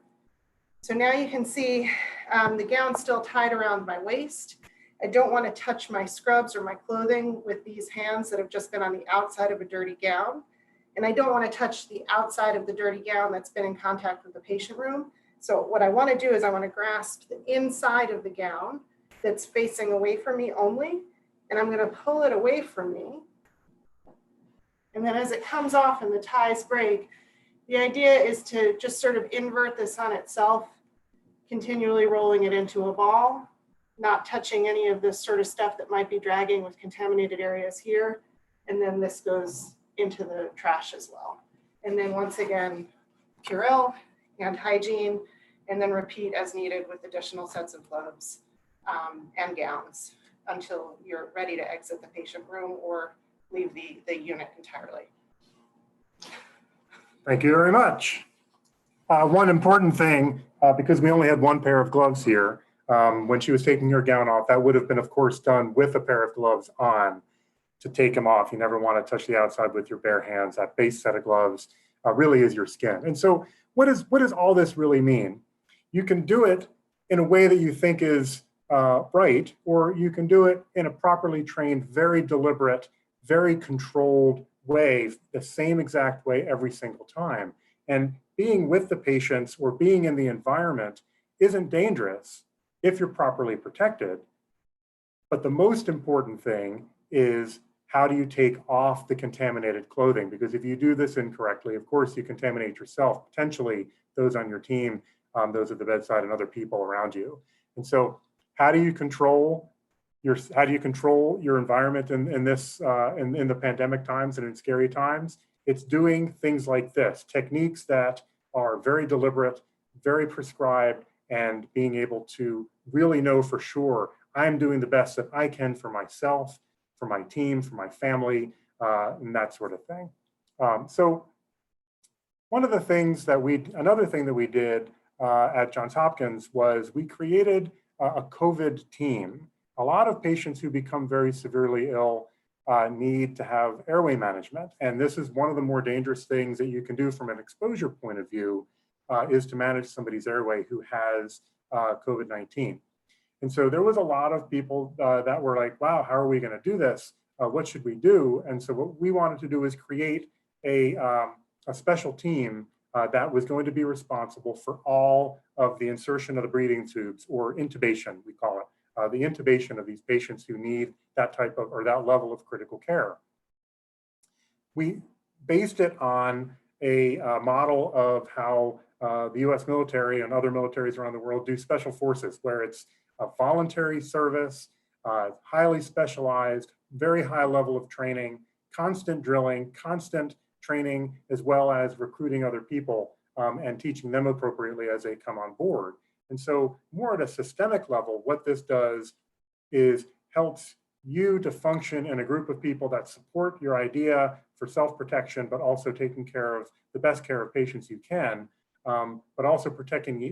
So now you can see the gown's still tied around my waist. I don't want to touch my scrubs or my clothing with these hands that have just been on the outside of a dirty gown. And I don't want to touch the outside of the dirty gown that's been in contact with the patient room. So what I want to do is I want to grasp the inside of the gown that's facing away from me only, and I'm going to pull it away from me. And then as it comes off and the ties break, the idea is to just sort of invert this on itself, continually rolling it into a ball, not touching any of this sort of stuff that might be dragging with contaminated areas here. And then this goes into the trash as well. And then once again, Purell, hand hygiene, and then repeat as needed with additional sets of gloves and gowns until you're ready to exit the patient room or leave the unit entirely. Thank you very much. One important thing, because we only had 1 pair of gloves here, when she was taking her gown off, that would have been, of course, done with a pair of gloves on to take them off. You never want to touch the outside with your bare hands. That base set of gloves really is your skin. And so what does all this really mean? You can do it in a way that you think is right, or you can do it in a properly trained, very deliberate, very controlled way, the same exact way every single time. And being with the patients or being in the environment isn't dangerous if you're properly protected. But the most important thing is, how do you take off the contaminated clothing? Because if you do this incorrectly, of course, you contaminate yourself, potentially those on your team, those at the bedside, and other people around you. And so how do you control your environment in the pandemic times and in scary times? It's doing things like this, techniques that are very deliberate, very prescribed, and being able to really know for sure, I'm doing the best that I can for myself, for my team, for my family, and that sort of thing. So another thing that we did at Johns Hopkins was we created a COVID team. A lot of patients who become very severely ill need to have airway management. And this is one of the more dangerous things that you can do from an exposure point of view, is to manage somebody's airway who has COVID-19. And so there was a lot of people that were like, wow, how are we going to do this? What should we do? And so what we wanted to do is create a special team that was going to be responsible for all of the insertion of the breathing tubes, or intubation, we call it, the intubation of these patients who need that type of, or that level of critical care. We based it on a model of how the US military and other militaries around the world do special forces, where it's a voluntary service, highly specialized, very high level of training, constant drilling, constant training, as well as recruiting other people and teaching them appropriately as they come on board. And so more at a systemic level, what this does is helps you to function in a group of people that support your idea for self-protection, but also taking care of the best care of patients you can, but also protecting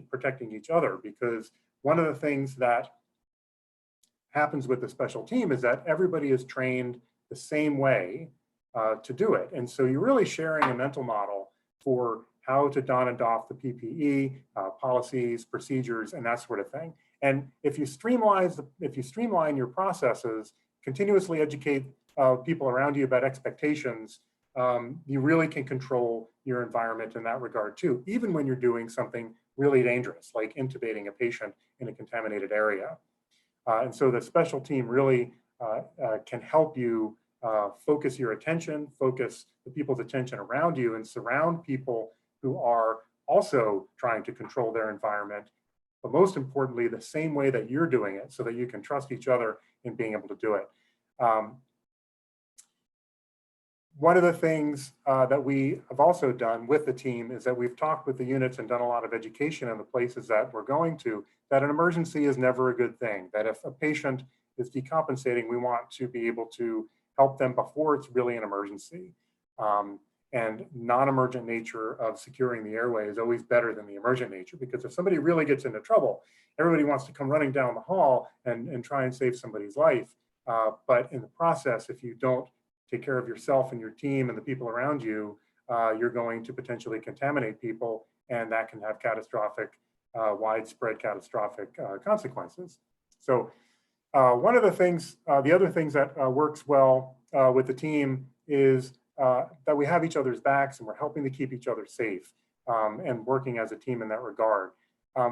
each other. Because one of the things that happens with the special team is that everybody is trained the same way to do it. And so you're really sharing a mental model for how to don and doff the PPE, policies, procedures, and that sort of thing. And if you streamline your processes, continuously educate people around you about expectations, you really can control your environment in that regard too, even when you're doing something really dangerous, like intubating a patient in a contaminated area. And so the special team really can help you focus your attention, focus the people's attention around you, and surround people who are also trying to control their environment, but most importantly, the same way that you're doing it, so that you can trust each other in being able to do it. One of the things that we have also done with the team is that we've talked with the units and done a lot of education in the places that we're going to, that an emergency is never a good thing, that if a patient is decompensating, we want to be able to help them before it's really an emergency. And non-emergent nature of securing the airway is always better than the emergent nature, because if somebody really gets into trouble, everybody wants to come running down the hall and try and save somebody's life. But in the process, if you don't take care of yourself and your team and the people around you, you're going to potentially contaminate people, and that can have catastrophic, widespread catastrophic consequences. So one of the things, the other things that works well with the team is that we have each other's backs, and we're helping to keep each other safe and working as a team in that regard.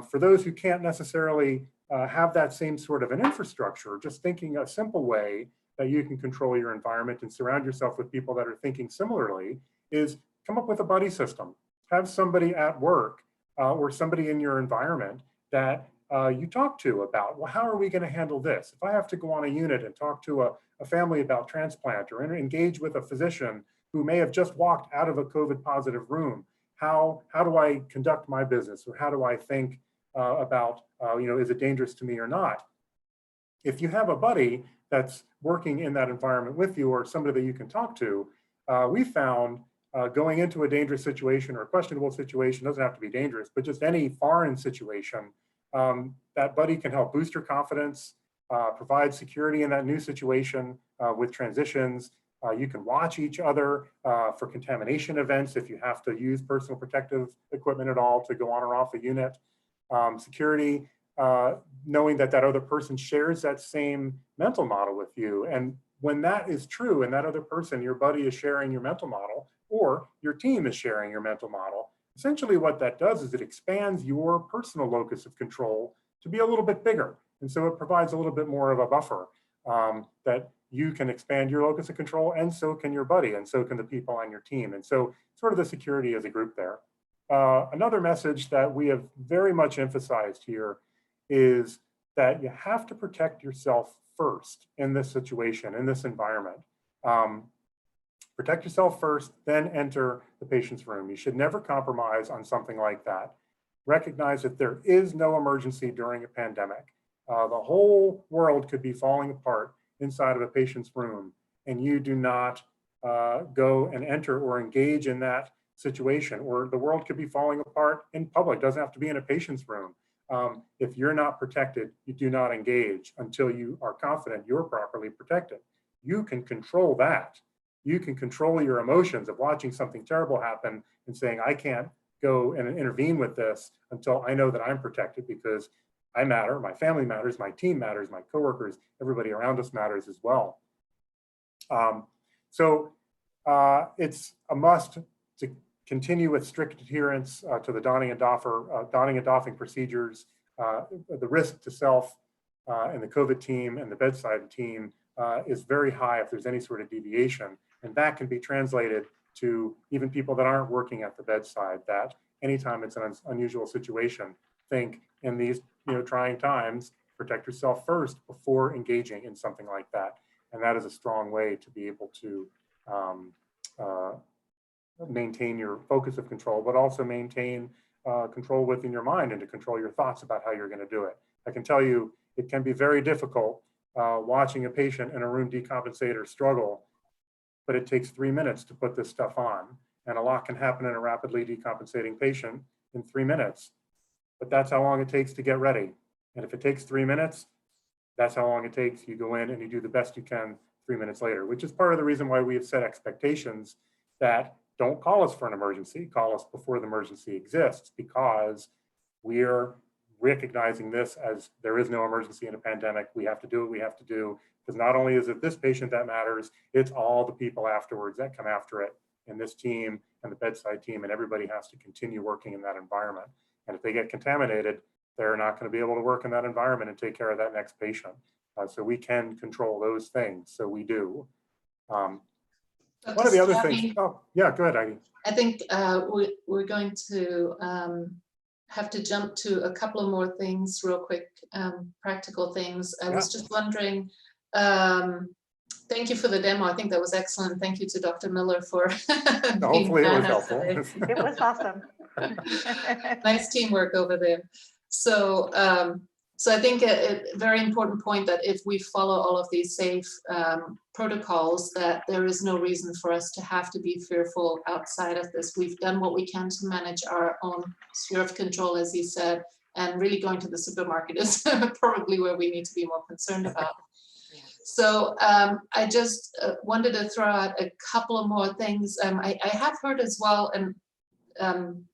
For those who can't necessarily have that same sort of an infrastructure, just thinking a simple way that you can control your environment and surround yourself with people that are thinking similarly is come up with a buddy system. Have somebody at work or somebody in your environment that you talk to about, well, how are we going to handle this? If I have to go on a unit and talk to a family about transplant, or engage with a physician who may have just walked out of a COVID positive room, how do I conduct my business, or how do I think about, is it dangerous to me or not? If you have a buddy that's working in that environment with you, or somebody that you can talk to, we found going into a dangerous situation or a questionable situation, doesn't have to be dangerous, but just any foreign situation, that buddy can help boost your confidence, provide security in that new situation with transitions. You can watch each other for contamination events if you have to use personal protective equipment at all to go on or off a unit. Security, knowing that that other person shares that same mental model with you. And when that is true, and that other person, your buddy, is sharing your mental model, or your team is sharing your mental model, essentially what that does is it expands your personal locus of control to be a little bit bigger. And so it provides a little bit more of a buffer that you can expand your locus of control, and so can your buddy, and so can the people on your team. And so sort of the security as a group there. Another message that we have very much emphasized here is that you have to protect yourself first in this situation, in this environment. Protect yourself first, then enter the patient's room. You should never compromise on something like that. Recognize that there is no emergency during a pandemic. The whole world could be falling apart inside of a patient's room, and you do not go and enter or engage in that situation, or the world could be falling apart in public. It doesn't have to be in a patient's room. If you're not protected, you do not engage until you are confident you're properly protected. You can control that. You can control your emotions of watching something terrible happen and saying, I can't go and intervene with this until I know that I'm protected, because I matter, my family matters, my team matters, my coworkers, everybody around us matters as well. So it's a must to continue with strict adherence to the donning and doffing procedures. The risk to self and the COVID team and the bedside team is very high if there's any sort of deviation. And that can be translated to even people that aren't working at the bedside, that anytime it's an unusual situation, think in these trying times, protect yourself first before engaging in something like that. And that is a strong way to be able to maintain your focus of control, but also maintain control within your mind and to control your thoughts about how you're going to do it. I can tell you it can be very difficult watching a patient in a room decompensate or struggle, but it takes 3 minutes to put this stuff on. And a lot can happen in a rapidly decompensating patient in 3 minutes, but that's how long it takes to get ready. And if it takes 3 minutes, that's how long it takes. You go in and you do the best you can 3 minutes later, which is part of the reason why we have set expectations that don't call us for an emergency, call us before the emergency exists, because we're recognizing this as there is no emergency in a pandemic. We have to do what we have to do, because not only is it this patient that matters, it's all the people afterwards that come after it, and this team and the bedside team, and everybody has to continue working in that environment. And if they get contaminated, they're not going to be able to work in that environment and take care of that next patient. So we can control those things. So we do. One of the other things, oh yeah, go ahead, Heidi. I think we're going to have to jump to a couple of more things real quick, practical things. I was just wondering, thank you for the demo. I think that was excellent. Thank you to Dr. Miller for hopefully it was helpful. It was awesome. Nice teamwork over there. So, so I think a very important point that if we follow all of these safe protocols, that there is no reason for us to have to be fearful outside of this. We've done what we can to manage our own sphere of control, as you said, and really going to the supermarket is probably where we need to be more concerned about. So I just wanted to throw out a couple of more things. I have heard as well, and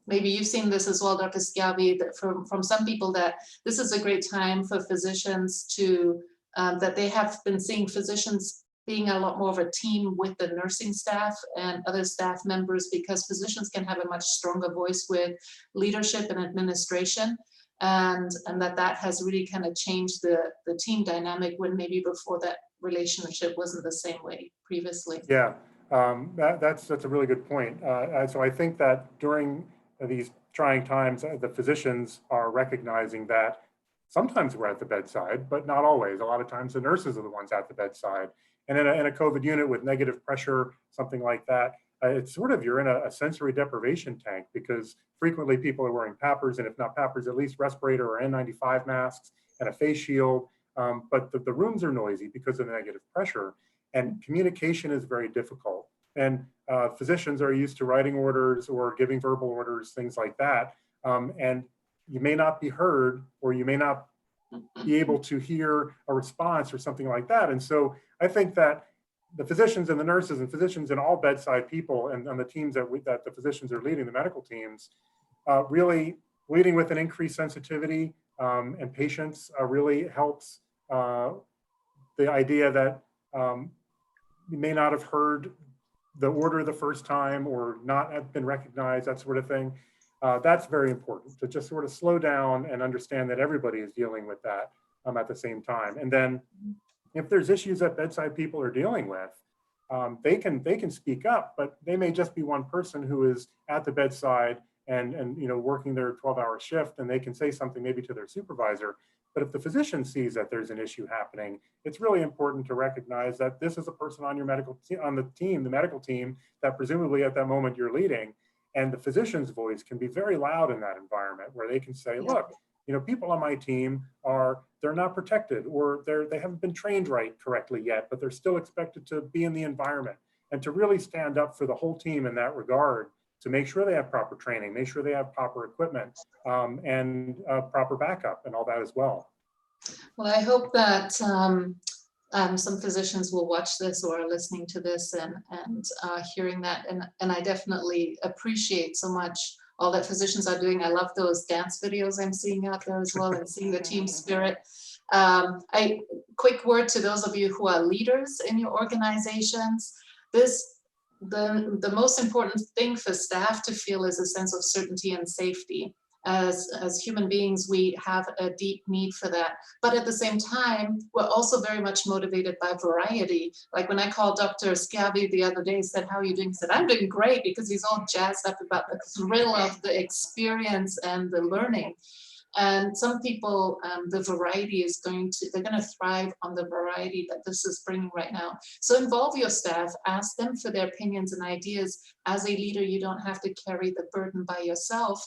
maybe you've seen this as well, Dr. Schiavi, that from some people, that this is a great time for physicians to, that they have been seeing physicians being a lot more of a team with the nursing staff and other staff members, because physicians can have a much stronger voice with leadership and administration. And that has really kind of changed the team dynamic, when maybe before that relationship wasn't the same way previously. Yeah, that's a really good point. So I think that during these trying times, the physicians are recognizing that sometimes we're at the bedside, but not always. A lot of times the nurses are the ones at the bedside. And in a COVID unit with negative pressure, something like that, it's sort of, you're in a sensory deprivation tank, because frequently people are wearing PAPRs, and if not PAPRs, at least respirator or N95 masks and a face shield. But the rooms are noisy because of the negative pressure, and communication is very difficult. And physicians are used to writing orders or giving verbal orders, things like that. And you may not be heard, or you may not be able to hear a response or something like that. And so I think that the physicians and the nurses and physicians and all bedside people and the teams that the physicians are leading, the medical teams, really leading with an increased sensitivity and patience really helps the idea that you may not have heard the order the first time or not have been recognized, that sort of thing. That's very important, to just sort of slow down and understand that everybody is dealing with that at the same time. And then if there's issues that bedside people are dealing with, they can speak up, but they may just be one person who is at the bedside and working their 12-hour shift, and they can say something maybe to their supervisor. But if the physician sees that there's an issue happening, it's really important to recognize that this is a person on your medical the medical team that presumably at that moment you're leading. And the physician's voice can be very loud in that environment, where they can say, look, people on my team they're not protected, or they haven't been trained correctly yet, but they're still expected to be in the environment, and to really stand up for the whole team in that regard, to make sure they have proper training, make sure they have proper equipment, and proper backup and all that as well. Well, I hope that some physicians will watch this or are listening to this and hearing that. And I definitely appreciate so much all that physicians are doing. I love those dance videos I'm seeing out there as well, and seeing the team spirit. Quick word to those of you who are leaders in your organizations. This the most important thing for staff to feel is a sense of certainty and safety. As human beings, we have a deep need for that. But at the same time, we're also very much motivated by variety. Like when I called Dr. Schiavi the other day, said, "How are you doing?" He said, "I'm doing great," because he's all jazzed up about the thrill of the experience and the learning. And some people, the variety is they're going to thrive on the variety that this is bringing right now. So involve your staff, ask them for their opinions and ideas. As a leader, you don't have to carry the burden by yourself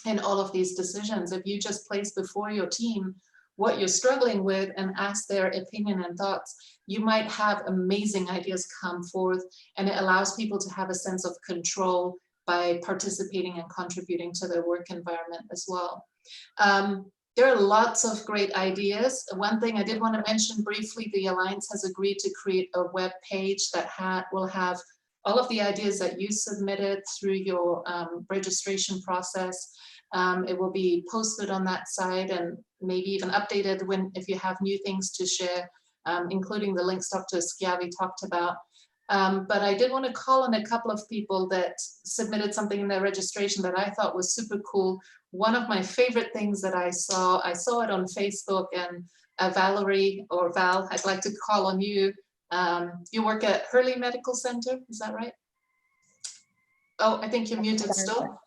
in all of these decisions. If you just place before your team what you're struggling with and ask their opinion and thoughts, you might have amazing ideas come forth, and it allows people to have a sense of control by participating and contributing to their work environment as well. There are lots of great ideas. One thing I did want to mention briefly, the Alliance has agreed to create a web page that will have all of the ideas that you submitted through your registration process. It will be posted on that site and maybe even updated if you have new things to share, including the links Dr. Schiavi talked about. But I did want to call on a couple of people that submitted something in their registration that I thought was super cool. One of my favorite things that I saw it on Facebook, and Valerie, or Val, I'd like to call on you. You work at Hurley Medical Center, is that right? Oh, I think you're muted still.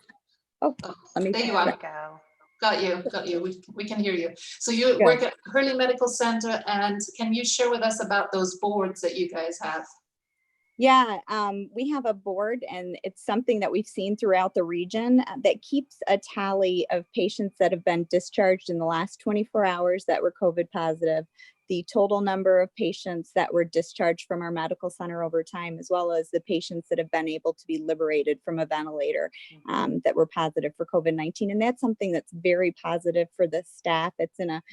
Oh, let me there you There are. we go. Got you. We can hear you. So you work at Hurley Medical Center, and can you share with us about those boards that you guys have? Yeah, we have a board, and it's something that we've seen throughout the region that keeps a tally of patients that have been discharged in the last 24 hours that were COVID positive, the total number of patients that were discharged from our medical center over time, as well as the patients that have been able to be liberated from a ventilator that were positive for COVID-19. And that's something that's very positive for the staff. It's in a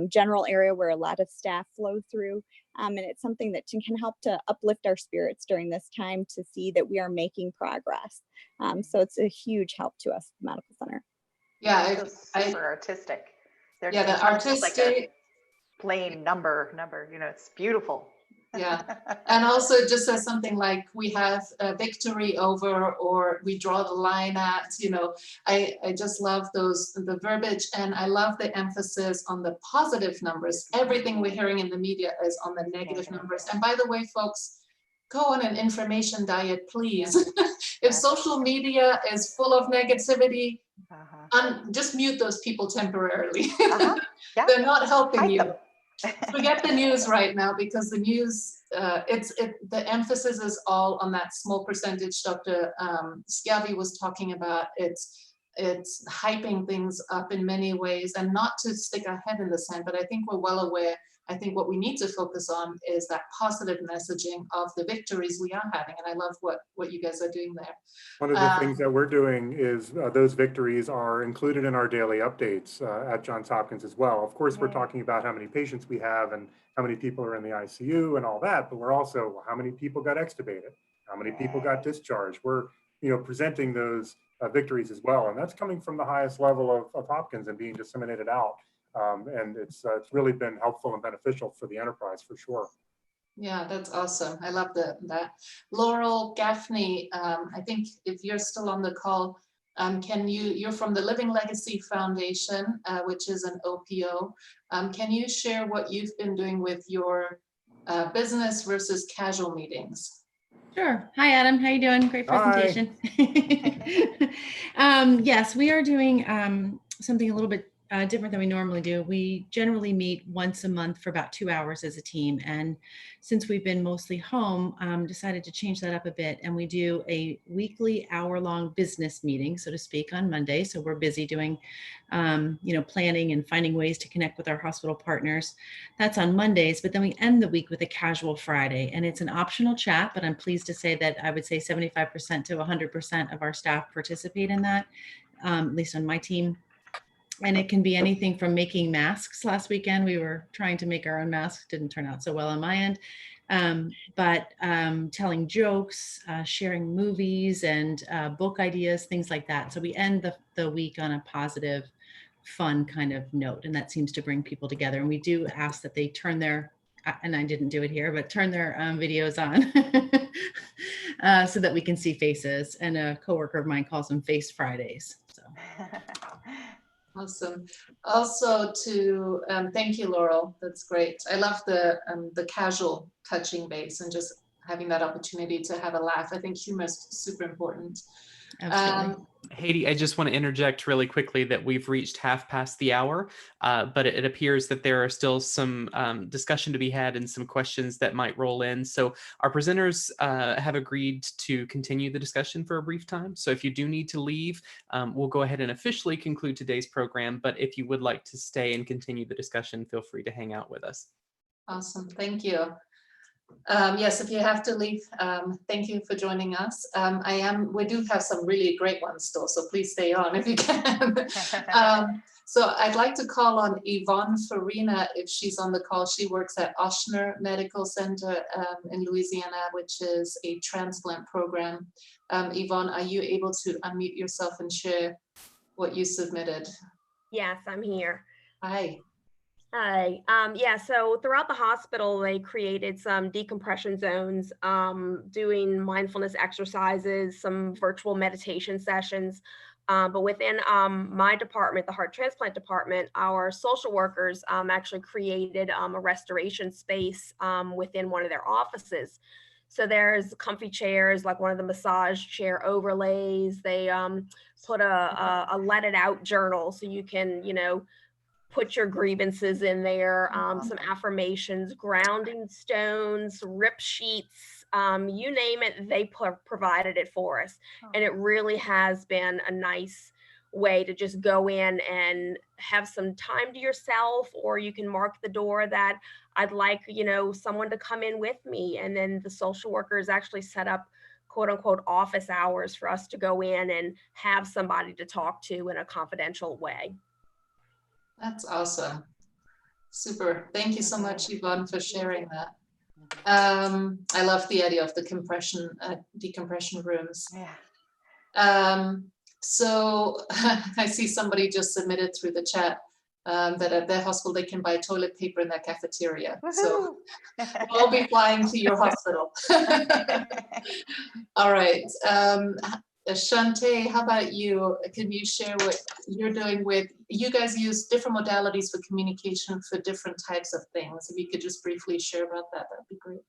general area where a lot of staff flow through. And it's something that can help to uplift our spirits during this time to see that we are making progress. So it's a huge help to us, the medical center. Yeah, It's super artistic. Yeah, the artistic, like plain number, it's beautiful. Yeah, and also it just says something like we have a victory over, or we draw the line at, I just love the verbiage, and I love the emphasis on the positive numbers. Everything we're hearing in the media is on the negative numbers. And by the way, folks, go on an information diet, please. If social media is full of negativity, just mute those people temporarily. Yeah. They're not helping you. Them. Forget the news right now, because the news, the emphasis is all on that small percentage Dr. Schiavi was talking about. It's hyping things up in many ways, and not to stick our head in the sand, but I think we're well aware. I think what we need to focus on is that positive messaging of the victories we are having, and I love what you guys are doing there. One of the things that we're doing is those victories are included in our daily updates at Johns Hopkins as well. Of course, we're talking about how many patients we have and how many people are in the ICU and all that, but we're also how many people got extubated, how many people got discharged. We're presenting those victories as well, and that's coming from the highest level of Hopkins and being disseminated out. And it's really been helpful and beneficial for the enterprise for sure. Yeah, that's awesome. I love that. Laurel Gaffney, I think if you're still on the call, you're from the Living Legacy Foundation, which is an OPO. Can you share what you've been doing with your business versus casual meetings? Sure. Hi, Adam. How you doing? Great presentation. Yes, we are doing something a little bit different than we normally do. We generally meet once a month for about 2 hours as a team. And since we've been mostly home, decided to change that up a bit. And we do a weekly hour-long business meeting, so to speak, on Monday. So we're busy doing, planning and finding ways to connect with our hospital partners. That's on Mondays, but then we end the week with a casual Friday. And it's an optional chat, but I'm pleased to say that I would say 75% to 100% of our staff participate in that, at least on my team. And it can be anything from making masks. Last weekend, we were trying to make our own masks. Didn't turn out so well on my end. But telling jokes, sharing movies and book ideas, things like that. So we end the week on a positive, fun kind of note. And that seems to bring people together. And we do ask that they turn their and I didn't do it here, but turn their videos on so that we can see faces. And a coworker of mine calls them Face Fridays. So. Awesome. Also to thank you, Laurel. That's great. I love the casual touching base and just having that opportunity to have a laugh. I think humor is super important. Absolutely. Hedi, I just want to interject really quickly that we've reached half past the hour, but it appears that there are still some discussion to be had and some questions that might roll in. So our presenters have agreed to continue the discussion for a brief time. So if you do need to leave, we'll go ahead and officially conclude today's program. But if you would like to stay and continue the discussion, feel free to hang out with us. Awesome. Thank you. Yes, if you have to leave, thank you for joining us. We do have some really great ones still, so please stay on if you can. So I'd like to call on Yvonne Farina if she's on the call. She works at Ochsner Medical Center in Louisiana, which is a transplant program. Yvonne, are you able to unmute yourself and share what you submitted? Yes, I'm here. Hi. Hi. Yeah, so throughout the hospital, they created some decompression zones, doing mindfulness exercises, some virtual meditation sessions. But within my department, the heart transplant department, our social workers actually created a restoration space within one of their offices. So there's comfy chairs, like one of the massage chair overlays. They put a let it out journal so you can, put your grievances in there, some affirmations, grounding stones, rip sheets, you name it, they provided it for us. And it really has been a nice way to just go in and have some time to yourself, or you can mark the door that I'd like, someone to come in with me. And then the social workers actually set up quote unquote office hours for us to go in and have somebody to talk to in a confidential way. That's awesome. Super. Thank you so much, Yvonne, for sharing that. I love the idea of the decompression rooms. Yeah. So I see somebody just submitted through the chat that at their hospital they can buy toilet paper in their cafeteria. So we'll be flying to your hospital. All right. Shante, how about you? Can you share what you're doing with, you guys use different modalities for communication for different types of things. If you could just briefly share about that, that'd be great.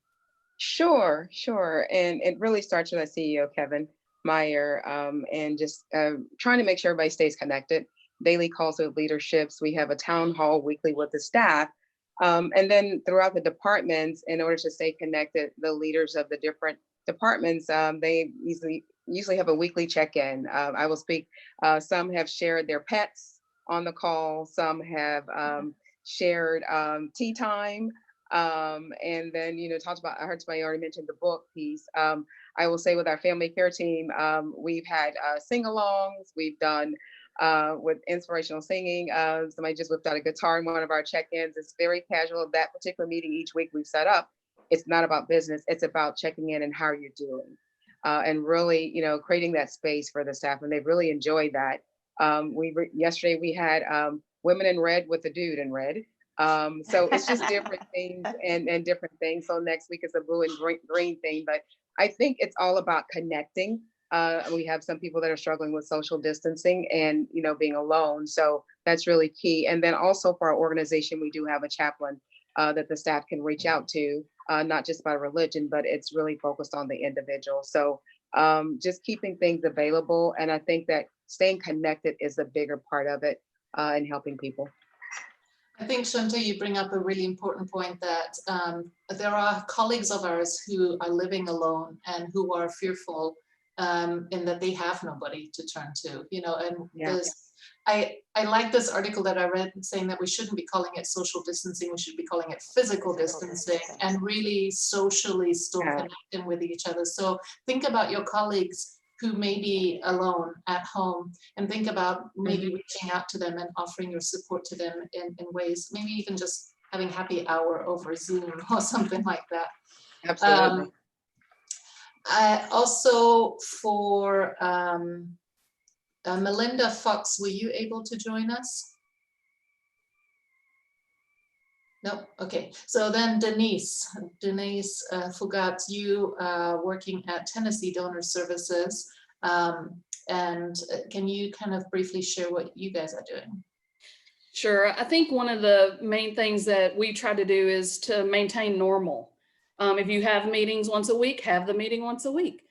Sure. And it really starts with our CEO, Kevin Meyer, and just trying to make sure everybody stays connected. Daily calls with leaderships. We have a town hall weekly with the staff. And then throughout the departments, in order to stay connected, the leaders of the different departments, they usually have a weekly check-in. I will speak, some have shared their pets on the call, some have shared tea time, and then, talked about, I heard somebody already mentioned the book piece. I will say with our family care team, we've had sing-alongs, we've done with inspirational singing. Somebody just whipped out a guitar in one of our check-ins. It's very casual. That particular meeting each week we've set up, it's not about business, it's about checking in and how you're doing. And really, creating that space for the staff, and they've really enjoyed that. Yesterday we had women in red with the dude in red. So it's just different things and different things. So next week is a blue and green thing, but I think it's all about connecting. We have some people that are struggling with social distancing and, being alone. So that's really key. And then also for our organization, we do have a chaplain that the staff can reach out to, not just by religion, but it's really focused on the individual. So just keeping things available. And I think that staying connected is a bigger part of it in helping people. I think, Shante, you bring up a really important point that there are colleagues of ours who are living alone and who are fearful in that they have nobody to turn to, and Yeah. I like this article that I read saying that we shouldn't be calling it social distancing, we should be calling it physical distancing and really socially still connecting with each other. So think about your colleagues who may be alone at home and think about maybe reaching out to them and offering your support to them in ways, maybe even just having happy hour over Zoom or something like that. Absolutely. Also for Melinda Fox, were you able to join us? No, okay. So then Denise Fougat, you working at Tennessee Donor Services. And can you kind of briefly share what you guys are doing? Sure. I think one of the main things that we try to do is to maintain normal. If you have meetings once a week, have the meeting once a week.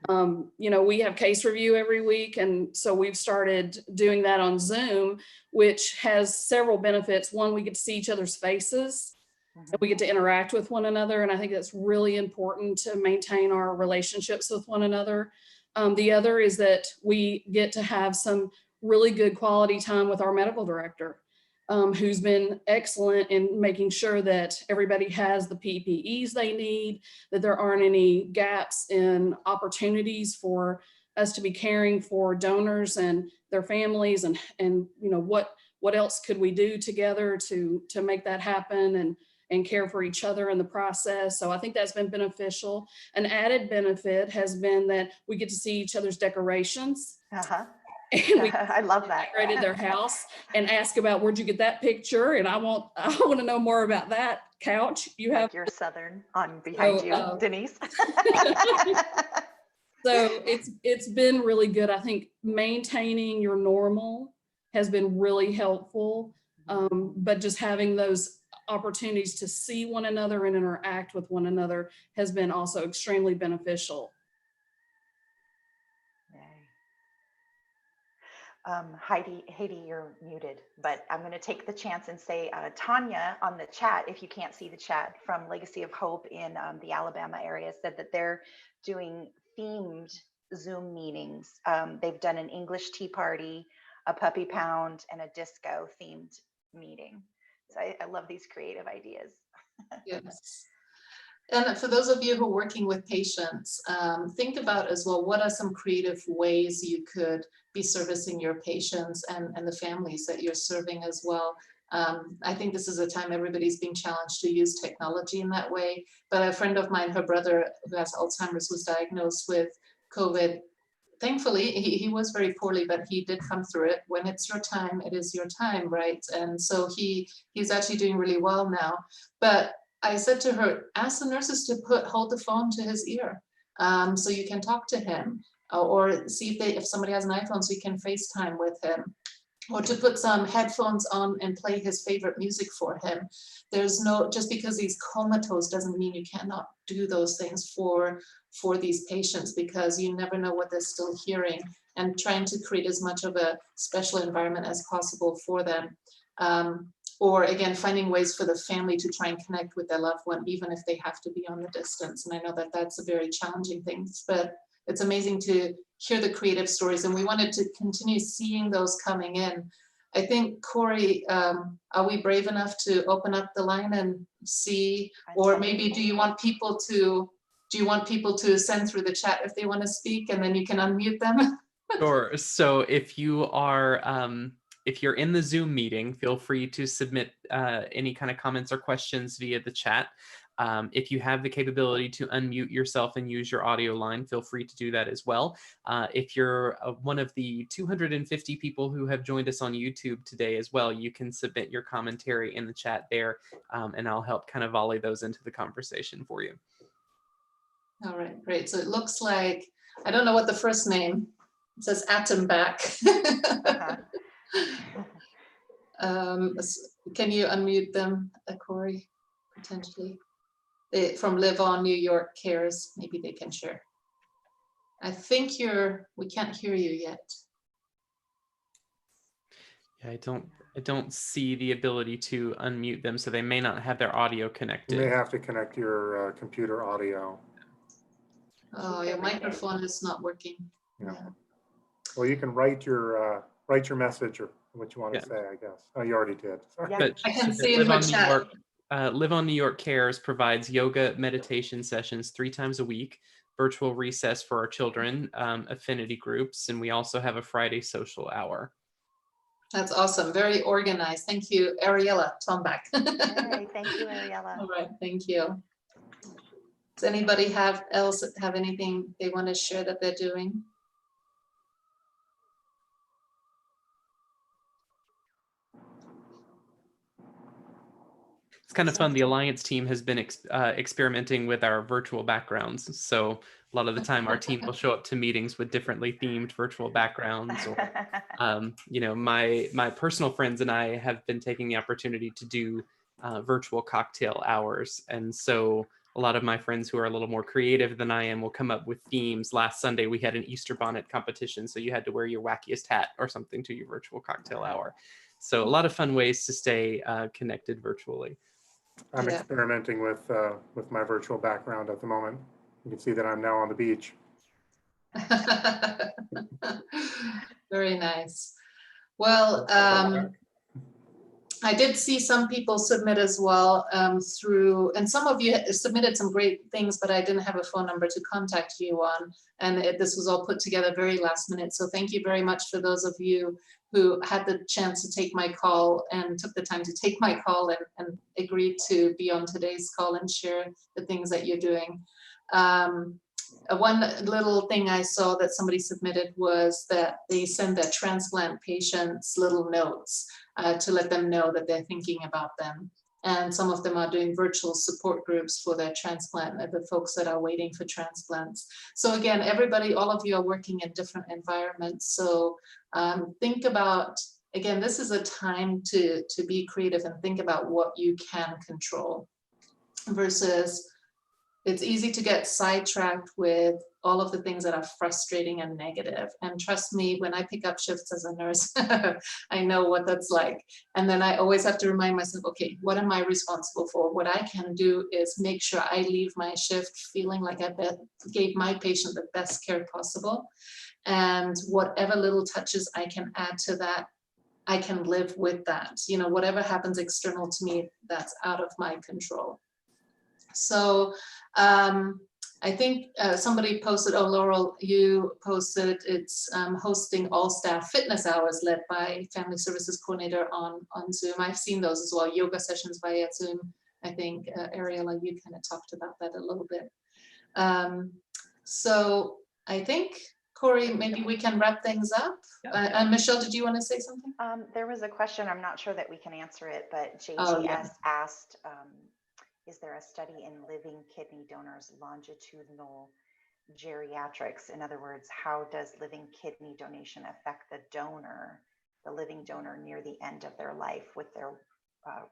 You know, we have case review every week. And so we've started doing that on Zoom, which has several benefits. One, we get to see each other's faces and we get to interact with one another. And I think that's really important to maintain our relationships with one another. The other is that we get to have some really good quality time with our medical director, who's been excellent in making sure that everybody has the PPEs they need, that there aren't any gaps in opportunities for us to be caring for donors and their families, and you know, what else could we do together to make that happen and care for each other in the process. So I think that's been beneficial. An added benefit has been that we get to see each other's decorations. And we I love that. decorated their house and ask about, where'd you get that picture? And I want to know more about that couch you have. Like your Southern on behind you, Denise. So it's been really good. I think maintaining your normal has been really helpful. But just having those opportunities to see one another and interact with one another has been also extremely beneficial. Hedi, you're muted, but I'm going to take the chance and say, Tanya on the chat, if you can't see the chat, from Legacy of Hope in the Alabama area, said that they're doing themed Zoom meetings. They've done an English tea party, a puppy pound, and a disco themed meeting. So I love these creative ideas. Yes. And for those of you who are working with patients, think about as well, what are some creative ways you could be servicing your patients and the families that you're serving as well. I think this is a time everybody's being challenged to use technology in that way. But a friend of mine, her brother who has Alzheimer's, was diagnosed with COVID. Thankfully, he was very poorly, but he did come through it. When it's your time, it is your time, right? And so he's actually doing really well now. But I said to her, ask the nurses to hold the phone to his ear, so you can talk to him, or see if somebody has an iPhone so you can FaceTime with him, or to put some headphones on and play his favorite music for him. There's no, just because he's comatose doesn't mean you cannot do those things for these patients, because you never know what they're still hearing, and trying to create as much of a special environment as possible for them. Or again, finding ways for the family to try and connect with their loved one, even if they have to be on the distance. And I know that that's a very challenging thing, but it's amazing to hear the creative stories. And we wanted to continue seeing those coming in. I think, Corey, are we brave enough to open up the line and see, or maybe do you want people to send through the chat if they want to speak, and then you can unmute them? Sure. So if you're in the Zoom meeting, feel free to submit any kind of comments or questions via the chat. If you have the capability to unmute yourself and use your audio line, feel free to do that as well. If you're one of the 250 people who have joined us on YouTube today as well, you can submit your commentary in the chat there, and I'll help kind of volley those into the conversation for you. All right, great. So it looks like, I don't know what the first name, it says Atom back. Can you unmute them, Corey, potentially? From Live On New York Cares, maybe they can share. I think we can't hear you yet. Yeah, I don't see the ability to unmute them, so they may not have their audio connected. You may have to connect your computer audio. Oh, your microphone is not working. Yeah. Well, you can write your message or what you want to say, I guess. Oh, you already did. Sorry. But I can see in the chat. Live On New York Cares provides yoga meditation sessions 3 times a week, virtual recess for our children, affinity groups, and we also have a Friday social hour. That's awesome. Very organized. Thank you, Ariella Tombach. Hey, thank you, Ariella. All right, thank you. Does anybody have anything they want to share that they're doing? It's kind of fun. The Alliance team has been experimenting with our virtual backgrounds. So a lot of the time our team will show up to meetings with differently themed virtual backgrounds. Or, you know, my personal friends and I have been taking the opportunity to do virtual cocktail hours. And so a lot of my friends who are a little more creative than I am will come up with themes. Last Sunday, we had an Easter bonnet competition. So you had to wear your wackiest hat or something to your virtual cocktail hour. So a lot of fun ways to stay connected virtually. I'm Yeah. experimenting with my virtual background at the moment. You can see that I'm now on the beach. Very nice. Well, I did see some people submit as well through, and some of you submitted some great things, but I didn't have a phone number to contact you on. And this was all put together very last minute. So thank you very much for those of you who had the chance to take my call and took the time to take my call and agreed to be on today's call and share the things that you're doing. One little thing I saw that somebody submitted was that they send their transplant patients little notes to let them know that they're thinking about them. And some of them are doing virtual support groups for their transplant, the folks that are waiting for transplants. So again, everybody, all of you are working in different environments. So think about, again, this is a time to be creative and think about what you can control versus it's easy to get sidetracked with all of the things that are frustrating and negative. And trust me, when I pick up shifts as a nurse, I know what that's like. And then I always have to remind myself, okay, what am I responsible for? What I can do is make sure I leave my shift feeling like I gave my patient the best care possible. And whatever little touches I can add to that, I can live with that. You know, whatever happens external to me, that's out of my control. So I think somebody posted, oh, Laurel, you posted, it's hosting all staff fitness hours led by family services coordinator on Zoom. I've seen those as well, yoga sessions via Zoom. I think Ariella, you kind of talked about that a little bit. So I think, Corey, maybe we can wrap things up. And Michelle, did you want to say something? There was a question, I'm not sure that we can answer it, but JTS asked, is there a study in living kidney donors longitudinal geriatrics? In other words, how does living kidney donation affect the donor, the living donor near the end of their life with their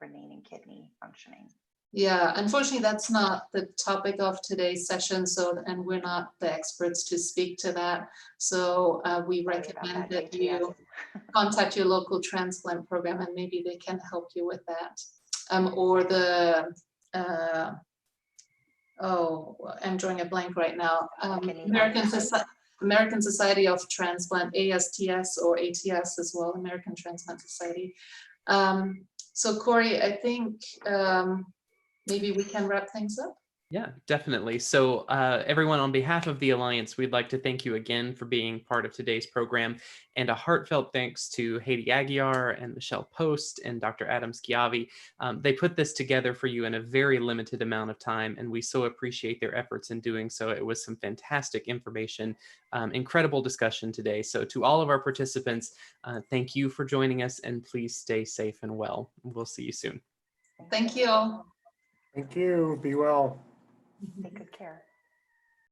remaining kidney functioning? Yeah, unfortunately, that's not the topic of today's session. So, and we're not the experts to speak to that. So we recommend that you contact your local transplant program and maybe they can help you with that. Or the, oh, I'm drawing a blank right now. American Society of Transplant, ASTS or ATS as well, American Transplant Society. So Corey, I think maybe we can wrap things up. Yeah, definitely. So everyone, on behalf of the Alliance, we'd like to thank you again for being part of today's program, and a heartfelt thanks to Hedi Aguiar and Michelle Post and Dr. Adam Schiavi. They put this together for you in a very limited amount of time, and we so appreciate their efforts in doing so. It was some fantastic information, incredible discussion today. So to all of our participants, thank you for joining us, and please stay safe and well. We'll see you soon. Thank you all. Thank you. Be well. Take good care.